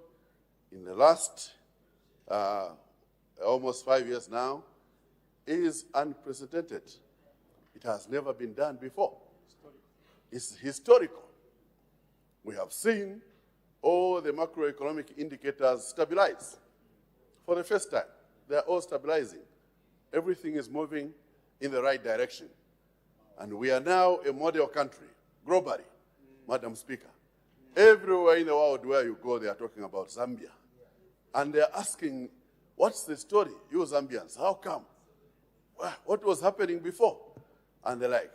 in the last almost 5 years now is unprecedented. It has never been done before. It's historical. We have seen all the macroeconomic indicators stabilize. For the first time, they're all stabilizing. Everything is moving in the right direction. And we are now a model country, globally, Madam Speaker. Everywhere in the world where you go, they are talking about Zambia. And they're asking, what's the story, you Zambians? How come? What was happening before? And the like.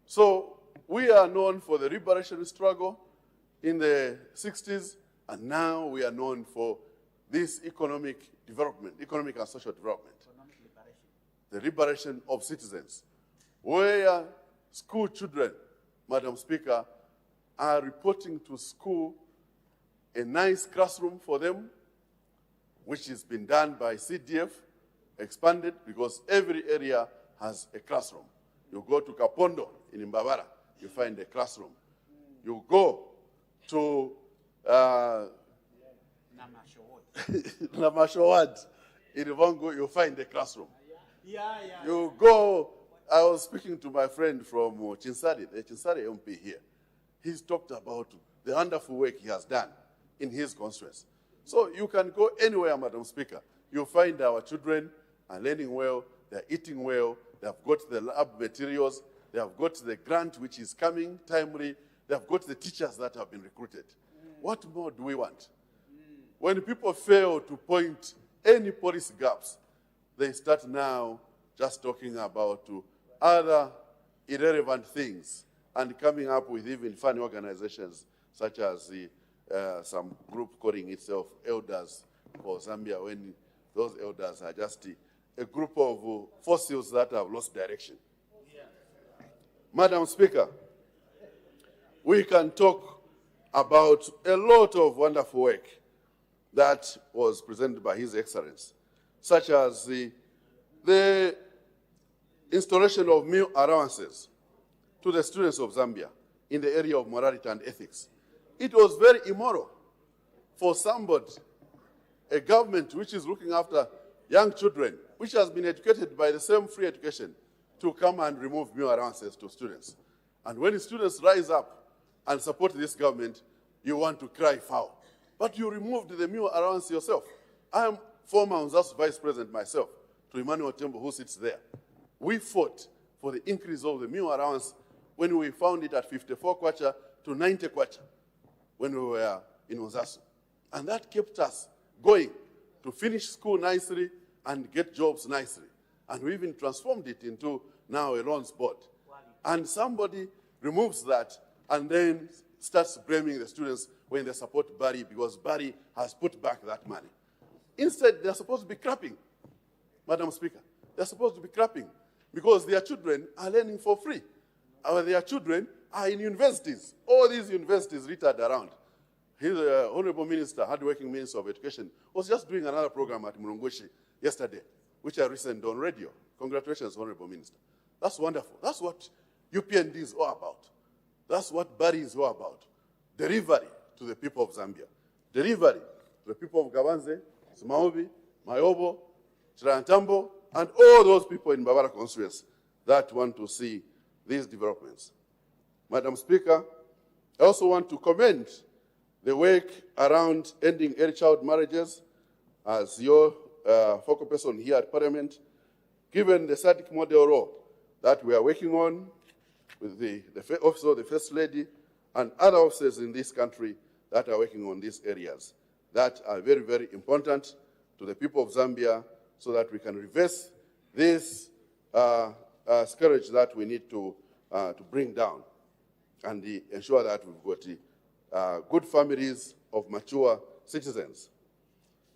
So we are known for the liberation struggle in the 60s, and now we are known for this economic development, economic and social development. The liberation of citizens, where school children, Madam Speaker, are reporting to school a nice classroom for them, which has been done by CDF, expanded, because every area has a classroom. You go to Kapondo in Mbabala, you find a classroom. You go to Namashowad in Mongu, you find a classroom. You go, I was speaking to my friend from Chinsari, the Chinsari MP here. He's talked about the wonderful work he has done in his constituency. So you can go anywhere, Madam Speaker. You find our children are learning well, they're eating well, they have got the lab materials, they have got the grant which is coming timely, they have got the teachers that have been recruited. What more do we want? When people fail to point any policy gaps, they start now just talking about other irrelevant things and coming up with even funny organizations such as some group calling itself Elders for Zambia, when those elders are just a group of fossils that have lost direction. Madam Speaker, we can talk about a lot of wonderful work that was presented by His Excellency, such as the installation of meal allowances to the students of Zambia in the area of morality and ethics. It was very immoral for somebody, a government which is looking after young children, which has been educated by the same free education, to come and remove meal allowances to students. And when the students rise up and support this government, you want to cry foul. But you removed the meal allowance yourself. I am former Unzasu Vice President myself, to Emmanuel Tembo, who sits there. We fought for the increase of the meal allowance when we found it at 54 kwacha to 90 kwacha when we were in Unzasu. And that kept us going to finish school nicely and get jobs nicely. And we even transformed it into now a loans board. And somebody removes that and then starts blaming the students when they support Barry because Barry has put back that money. Instead, they're supposed to be clapping, Madam Speaker. They're supposed to be clapping because their children are learning for free. Their children are in universities. All these universities littered around. His Honorable Minister, hard-working Minister of Education, was just doing another program at Mulungushi yesterday, which I listened on radio. Congratulations, Honorable Minister. That's wonderful. That's what UPND is all about. That's what Barry is all about. Delivery to the people of Zambia. Delivery to the people of Gabanze, Simaobi, Mayobo, Chirantambo, and all those people in Mbabala constituency that want to see these developments. Madam Speaker, I also want to commend the work around ending early child marriages as your focal person here at Parliament, given the SADC model role that we are working on with the Office of the First Lady and other officers in this country that are working on these areas that are very, very important to the people of Zambia so that we can reverse this scourge that we need to bring down and ensure that we've got good families of mature citizens.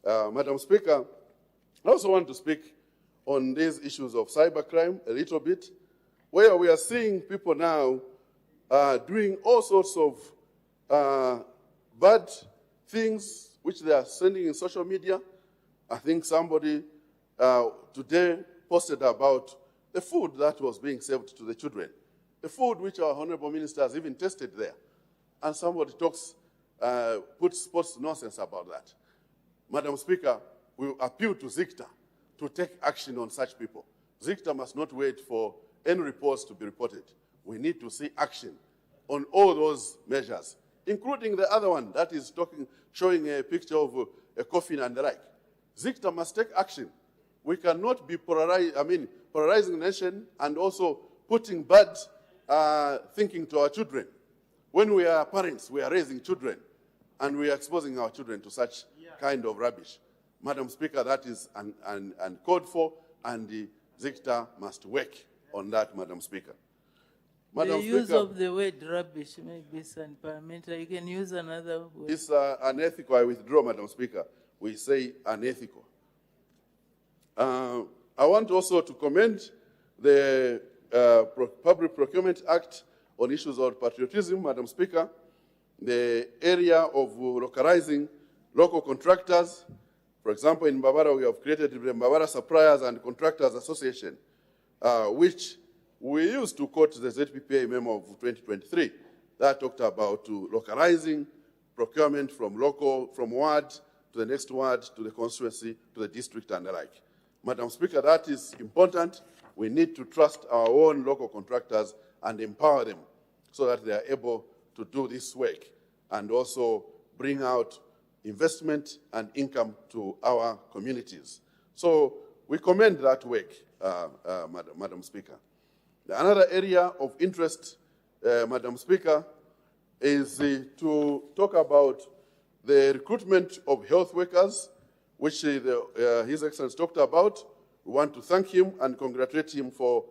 Madam Speaker, I also want to speak on these issues of cybercrime a little bit, where we are seeing people now doing all sorts of bad things which they are sending in social media. I think somebody today posted about the food that was being served to the children, the food which our Honorable Minister has even tested there. And somebody puts nonsense about that. Madam Speaker, we appeal to ZICTA to take action on such people. ZICTA must not wait for any reports to be reported. We need to see action on all those measures, including the other one that is showing a picture of a coffin and the like. ZICTA must take action. We cannot be polarizing the nation and also putting bad thinking to our children. When we are parents, we are raising children, and we are exposing our children to such kind of rubbish. Madam Speaker, that is uncalled for, and the ZICTA must work on that, Madam Speaker. Madam the use of the word rubbish may be unparliamentary. You can use another word. It's unethical. I withdraw, Madam Speaker. We say unethical. I want also to commend the Public Procurement Act on issues of patriotism, Madam Speaker, the area of localizing local contractors. For example, in Mbabala, we have created the Mbabala Suppliers and Contractors Association, which we used to quote the ZPPA memo of 2023 that talked about localizing procurement from ward to the next ward, to the constituency, to the district, and the like. Madam Speaker, that is important. We need to trust our own local contractors and empower them so that they are able to do this work and also bring out investment and income to our communities. So we commend that work, Madam Speaker. Another area of interest, Madam Speaker, is to talk about the recruitment of health workers, which His Excellency talked about. We want to thank him and congratulate him for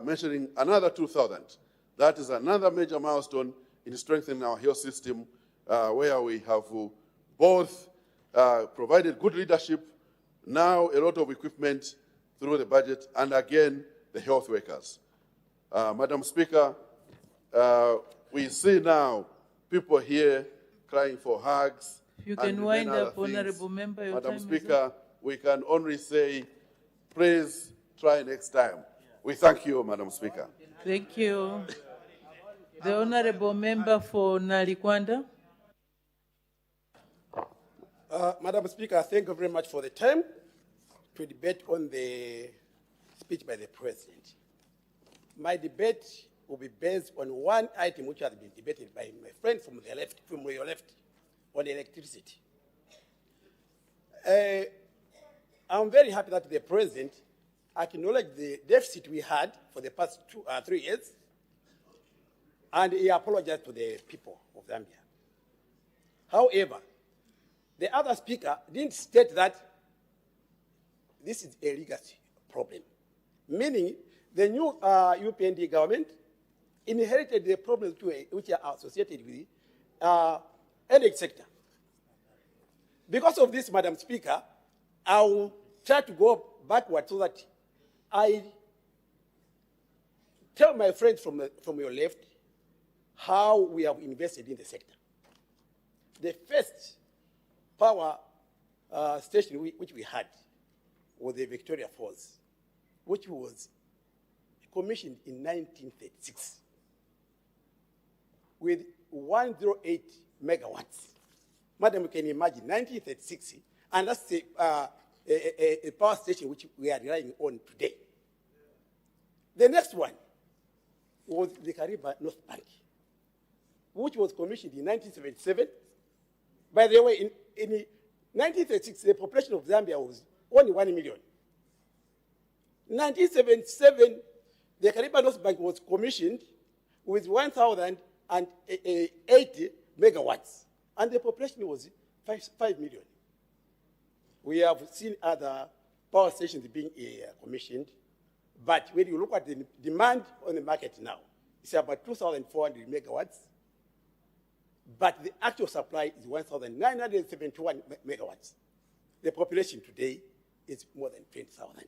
mentioning another 2,000. That is another major milestone in strengthening our health system, where we have both provided good leadership, now a lot of equipment, through the budget, and again, the health workers. Madam Speaker, we see now people here crying for hugs. You can wind up, Honorable Member. Your Madam time Speaker, we can only say, please try next time. We thank you, Madam Speaker. Thank you. The Honorable Member for Nalikwanda. Madam Speaker, thank you very much for the time to debate on the speech by the President. My debate will be based on one item which has been debated by my friend from the left, from your left, on electricity. I'm very happy that the President acknowledged the deficit we had for the past 3 years, and he apologized to the people of Zambia. However, the other speaker didn't state that this is a legacy problem, meaning the new UPND government inherited the problems which are associated with the energy sector. Because of this, Madam Speaker, I will try to go backward so that I tell my friends from your left how we have invested in the sector. The first power station which we had was the Victoria Falls, which was commissioned in 1936 with 108 megawatts. Madam, you can imagine, 1936, and that's a power station which we are relying on today. The next one was the Kariba North Bank, which was commissioned in 1977. By the way, in 1936, the population of Zambia was only 1 million. In 1977, the Kariba North Bank was commissioned with 1,080 megawatts, and the population was 5 million. We have seen other power stations being commissioned, but when you look at the demand on the market now, it's about 2,400 megawatts, but the actual supply is 1,971 megawatts. The population today is more than 20,000.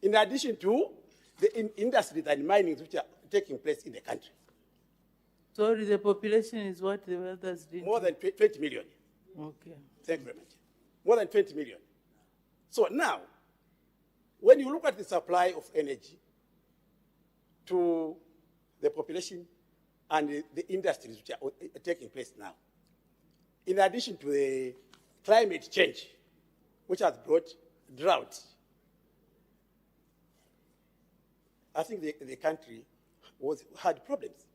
In addition to the industries and mining which are taking place in the country. Sorry, the population is what the others did? More than 20 million. Okay. Thank you very much. More than 20 million. So now, when you look at the supply of energy to the population and the industries which are taking place now, in addition to the climate change, which has brought drought, I think the country had problems.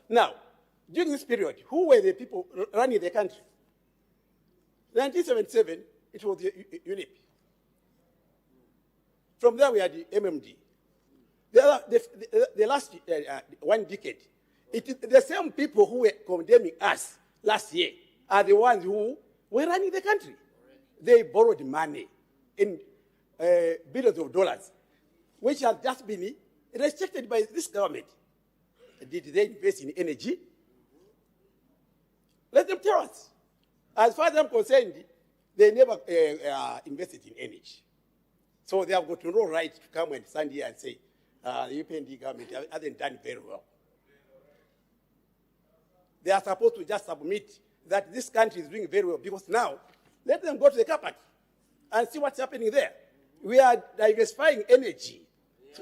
Now, during this period, who were the people running the country? 1977, it was the UNIP. From there, we had the MMD. The last 1 decade, it is the same people who were condemning us last year are the ones who were running the country. They borrowed money in billions of dollars, which has just been restricted by this government. Did they invest in energy? Let them tell us. As far as I'm concerned, they never invested in energy. So they have got no right to come and stand here and say, the UPND government hasn't done very well. They are supposed to just submit that this country is doing very well, because now, let them go to the carpet and see what's happening there. We are diversifying energy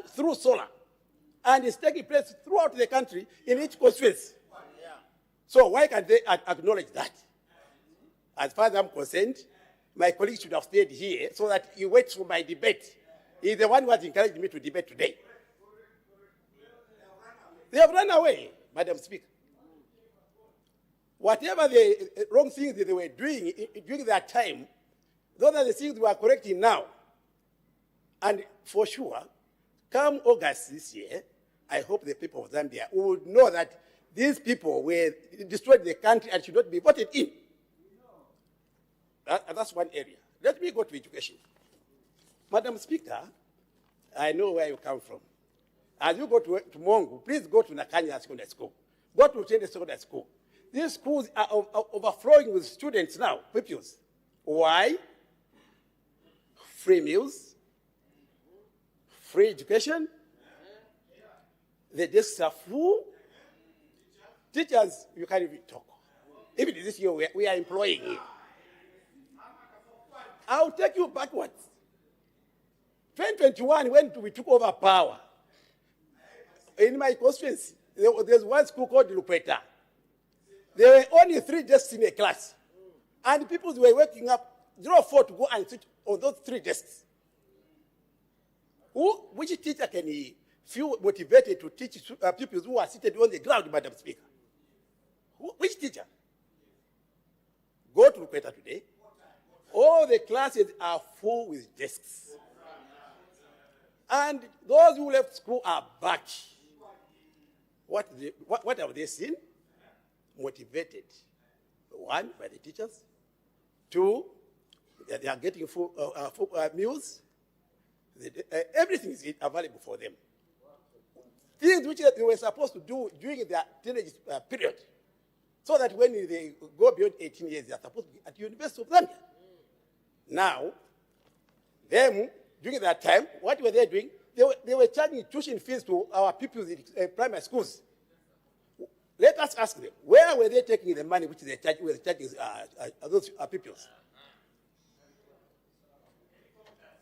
through solar, and it's taking place throughout the country in each constituency. So why can't they acknowledge that? As far as I'm concerned, my colleagues should have stayed here so that he waits for my debate. He's the one who has encouraged me to debate today. They have run away, Madam Speaker. Whatever the wrong things that they were doing during that time, those are the things we are correcting now. And for sure, come August this year, I hope the people of Zambia would know that these people were destroyed the country and should not be voted in. That's one area. Let me go to education. Madam Speaker, I know where you come from. As you go to Mongu, please go to Nakanya Secondary School. Go to Mitete Secondary School. These schools are overflowing with students now, pupils. Why? free meals, free education. The desks are full. Teachers, you can't even talk. Even this year, we are employing you. I'll take you backwards. 2021, when we took over power, in my constituency, there's one school called Lupeta. There were only 3 desks in a class. And people were waking up 04 to go and sit on those 3 desks. Which teacher can feel motivated to teach pupils who are seated on the ground, Madam Speaker? Which teacher? Go to Lupeta today. All the classes are full with desks. And those who left school are back. What have they seen? Motivated. 1, by the teachers. 2, they are getting full meals. Everything is available for them. Things which they were supposed to do during their teenage period, so that when they go beyond 18 years, they are supposed to be at the University of Zambia. Now, them, during that time, what were they doing? They were charging tuition fees to our pupils in primary schools. Let us ask them, where were they taking the money which they were charging those pupils?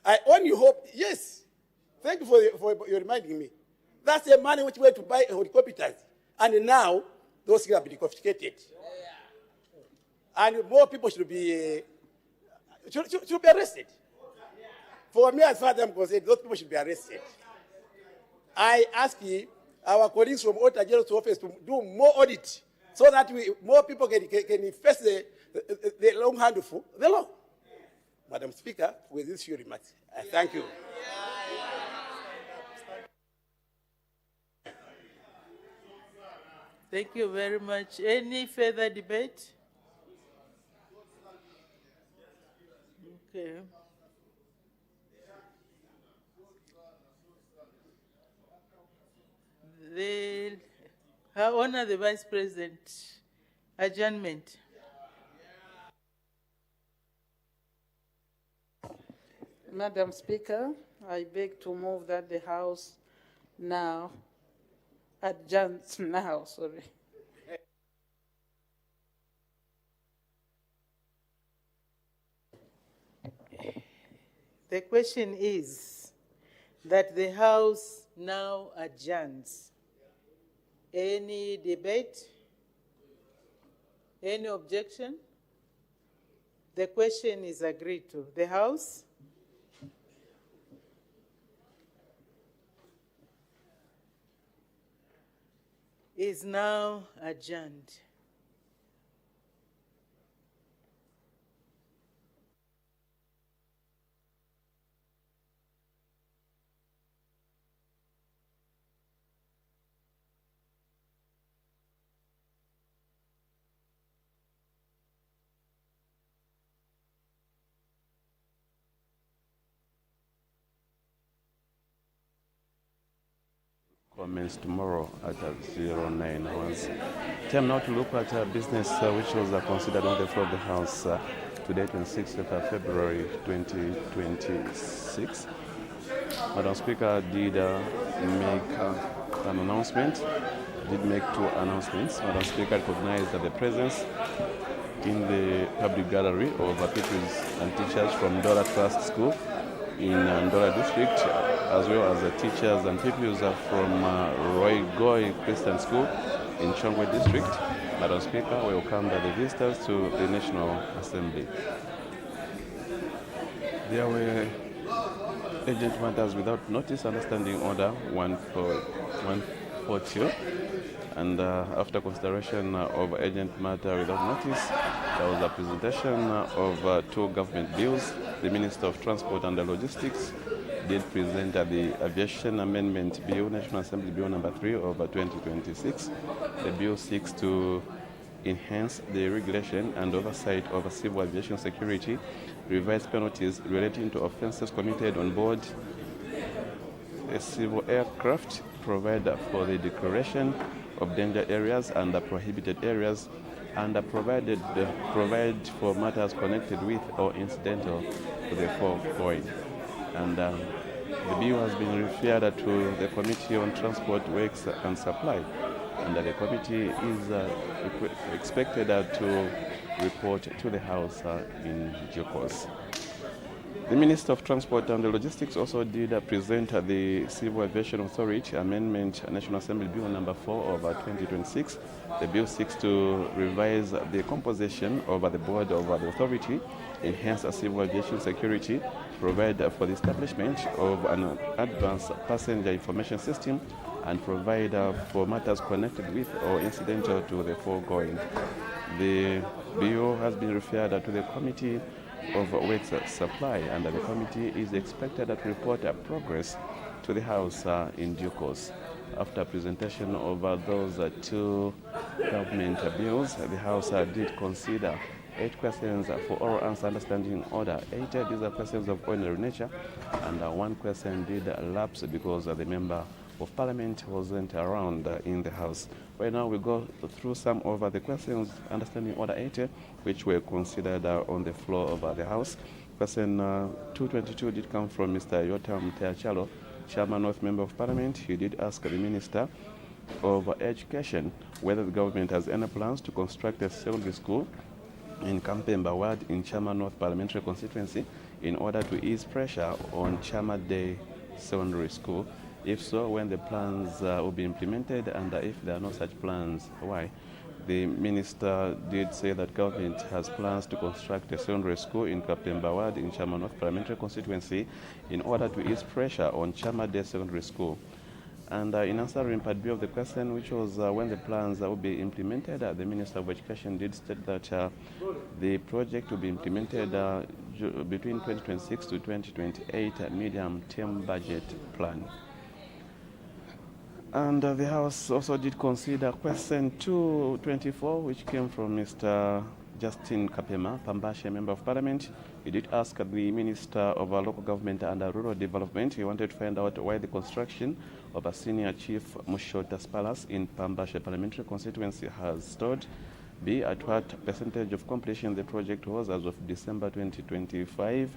I only hope, yes, thank you for reminding me. That's the money which went to buy helicopters. And now, those things have been confiscated. And more people should be arrested. For me, as far as I'm concerned, those people should be arrested. I ask our colleagues from Auditor General's office to do more audit so that more people can face the long hand of the law. Madam Speaker, with these few remarks, I thank you. Thank you very much. Any further debate? Okay. Her Honor the Vice President, adjournment. Madam Speaker, I beg to move that the House now adjourns now, sorry. The question is that the House now adjourns. Any debate? Any objection? The question is agreed to. The House? Is now adjourned. Commence tomorrow at 09 hours. Time now to look at business which was considered on the floor of the House today, 26th of February 2026. Madam Speaker did make an announcement, did make 2 announcements. Madam Speaker recognized that the presence in the public gallery of pupils and teachers from Ndola Trust School in Ndola District, as well as the teachers and pupils from Roy Goy Christian School in Chongwe District. Madam Speaker, welcome the visitors to the National Assembly. There were urgent matters without notice under Standing Order 142, and after consideration of urgent matter without notice, there was a presentation of 2 government bills. The Minister of Transport and Logistics did present the Aviation Amendment Bill, National Assembly Bill number 3 of 2026. The bill seeks to enhance the regulation and oversight of civil aviation security, revise penalties relating to offenses committed on board a civil aircraft, provide for the declaration of danger areas and prohibited areas, and provide for matters connected with or incidental to the foregoing. and the bill has been referred to the Committee on Transport, Works and Supply, and the committee is expected to report to the House in due course. The Minister of Transport and Logistics also did present the Civil Aviation Authority Amendment National Assembly Bill number 4 of 2026. The bill seeks to revise the composition of the board of the authority, enhance civil aviation security, provide for the establishment of an advanced passenger information system, and provide for matters connected with or incidental to the foregoing. The bill has been referred to the Committee of Works Supply, and the committee is expected to report progress to the House in due course. After presentation of those two government bills, the House did consider 8 questions for oral answer understanding order 8. These are questions of ordinary nature, and 1 question did lapse because the member of Parliament wasn't around in the House. Right now we go through some of the questions understanding order 8, which were considered on the floor of the House. Question 222 did come from Mr. Yotam Teachalo, Chairman of Member of Parliament. He did ask the Minister of Education whether the government has any plans to construct a secondary school in Kampemba Ward in Chama North Parliamentary Constituency in order to ease pressure on Chama Day Secondary School. If so, when the plans will be implemented, and if there are no such plans, why? The minister did say that government has plans to construct a secondary school in Kapemba Ward in Chama North Parliamentary Constituency in order to ease pressure on Chama Day Secondary School. And in answering part B of the question, which was when the plans will be implemented, the Minister of Education did state that the project will be implemented between 2026 to 2028 medium-term budget plan. And the House also did consider question 224, which came from Mr. Justin Kapema, Pambashe, Member of Parliament. He did ask the Minister of Local Government and Rural Development. He wanted to find out why the construction of a Senior Chief Mushota's Palace in Pambashe Parliamentary Constituency has stalled. B, at what percentage of completion the project was as of December 2025.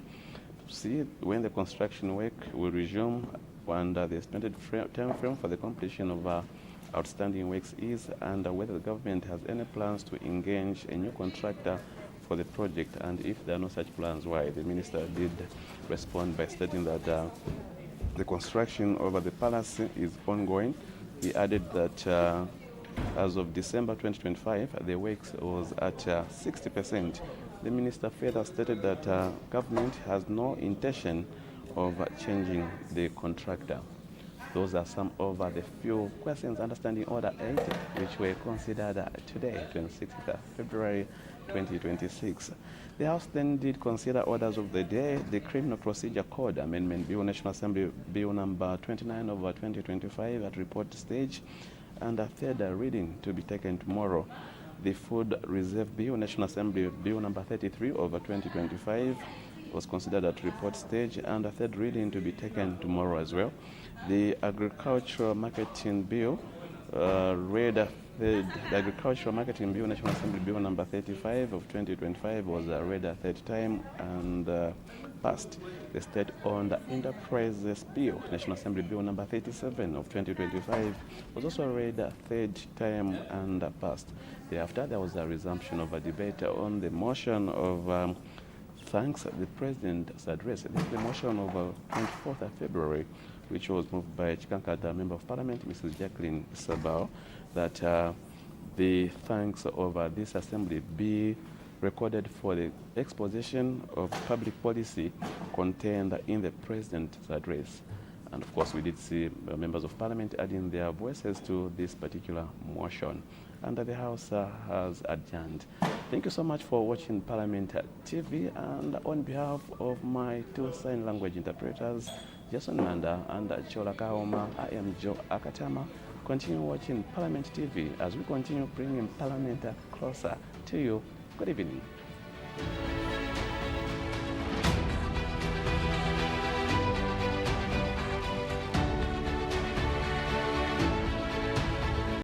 C, when the construction work will resume, and the estimated time frame for the completion of outstanding works is, and whether the government has any plans to engage a new contractor for the project, and if there are no such plans, why? The minister did respond by stating that the construction of the palace is ongoing. He added that as of December 2025, the works was at 60%. The minister further stated that government has no intention of changing the contractor. Those are some of the few questions understanding order 8, which were considered today, 26th February 2026. The House then did consider orders of the day, the Criminal Procedure Code Amendment Bill, National Assembly Bill number 29 of 2025 at report stage, and a third reading to be taken tomorrow. The Food Reserve Bill, National Assembly Bill number 33 of 2025 was considered at report stage, and a third reading to be taken tomorrow as well. The Agricultural Marketing Bill, the Agricultural Marketing Bill, National Assembly Bill number 35 of 2025 was read a third time and passed. The State-Owned Enterprises Bill, National Assembly Bill number 37 of 2025 was also read a third time and passed. Thereafter, there was a resumption of a debate on the motion of thanks the President's address. This is the motion of 24th of February, which was moved by Chikankata Member of Parliament, Mrs. Jacqueline Sabao, that the thanks of this assembly be recorded for the exposition of public policy contained in the President's address. And of course, we did see members of Parliament adding their voices to this particular motion. And the House has adjourned. Thank you so much for watching Parliament TV. And on behalf of my two sign language interpreters, Jason Manda and Chola Kaoma, I am Joe Akatama. Continue watching Parliament TV as we continue bringing Parliament closer to you. Good evening.